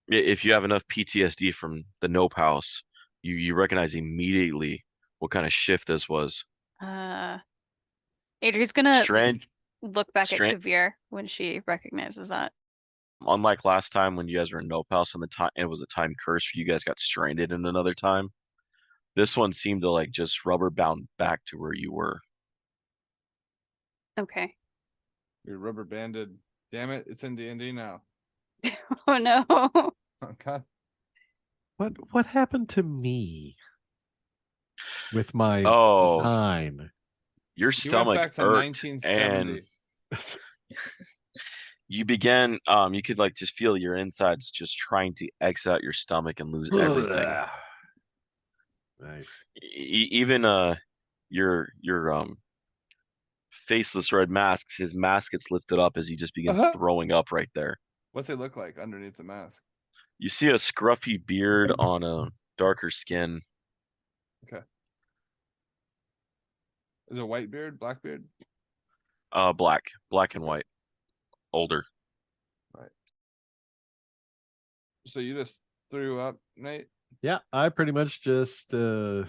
If you have enough PTSD from the Nope House, you recognize immediately what kind of shift this was. Adrian's gonna look back at Kavir when she recognizes that. Unlike last time when you guys were in Nope House and it was a time curse, you guys got stranded in another time. This one seemed to just rubber bound back to where you were. Okay. You're rubber banded. Damn it! It's in D&D now. Oh no. Oh God. What happened to me with my 9? Your stomach went back to irked 1970. And you began you could just feel your insides just trying to X out your stomach and lose everything. Nice. Even your faceless red masks, his mask gets lifted up as he just begins throwing up right there. What's it look like underneath the mask? You see a scruffy beard on a darker skin. Okay. Is it a white beard, black beard? Black and white. Older. Right. So you just threw up, Nate? Yeah, I pretty much just as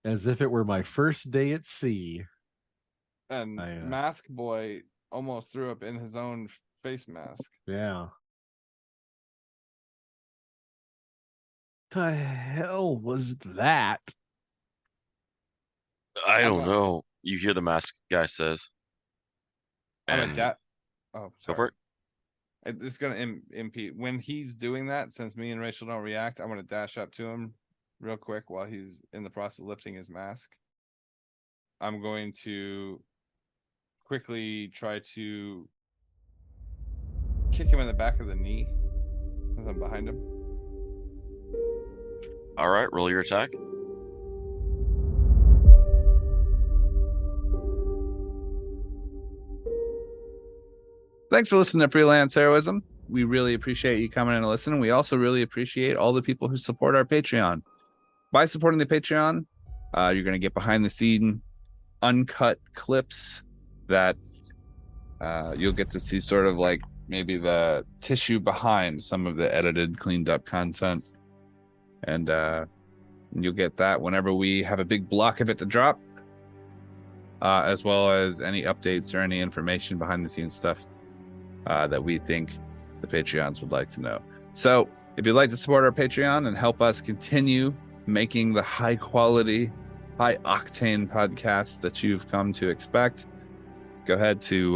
if it were my first day at sea. And Mask Boy almost threw up in his own face mask. Yeah. The hell was that? I don't know. You hear the mask guy says. Oh, sorry. Go for it. It's gonna impede when he's doing that. Since me and Rachel don't react, I'm gonna dash up to him real quick while he's in the process of lifting his mask. I'm going to quickly try to kick him in the back of the knee as I'm behind him. All right, roll your attack. Thanks for listening to Freelance Heroism. We really appreciate you coming in and listening. We also really appreciate all the people who support our Patreon. By supporting the Patreon, you're going to get behind the scene uncut clips that you'll get to see sort of maybe the tissue behind some of the edited, cleaned up content. And you'll get that whenever we have a big block of it to drop, as well as any updates or any information behind the scenes stuff that we think the Patreons would like to know. So if you'd like to support our Patreon and help us continue making the high quality, high octane podcast that you've come to expect, go ahead to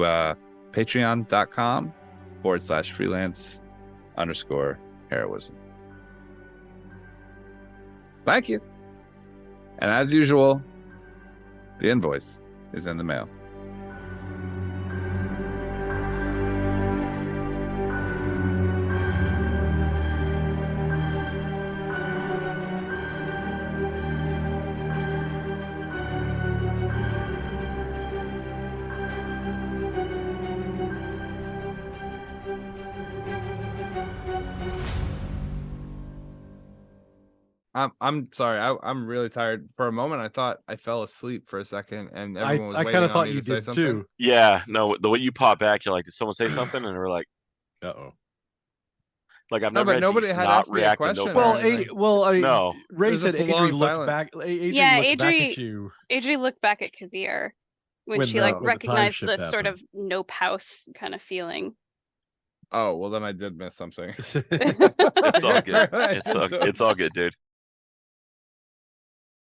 patreon.com/freelance_heroism. Thank you. And as usual, the invoice is in the mail. I'm sorry. I'm really tired. For a moment, I thought I fell asleep for a second, and everyone was I waiting kind of on thought me you to say did something. too. Yeah, no, the way you pop back, you're like, did someone say something? And we're like, Uh-oh. like I've No, never but had nobody Deez had not asked me a react to no question or pets. anything. No. Ray was said just a Adri long looked silence. back. Adri Yeah, looked back Adri- at you Adri looked back at Kavir when she when the time recognized shift the sort happened. of nope house kind of feeling. Oh, well then I did miss something. It's all good. I It's all good, dude.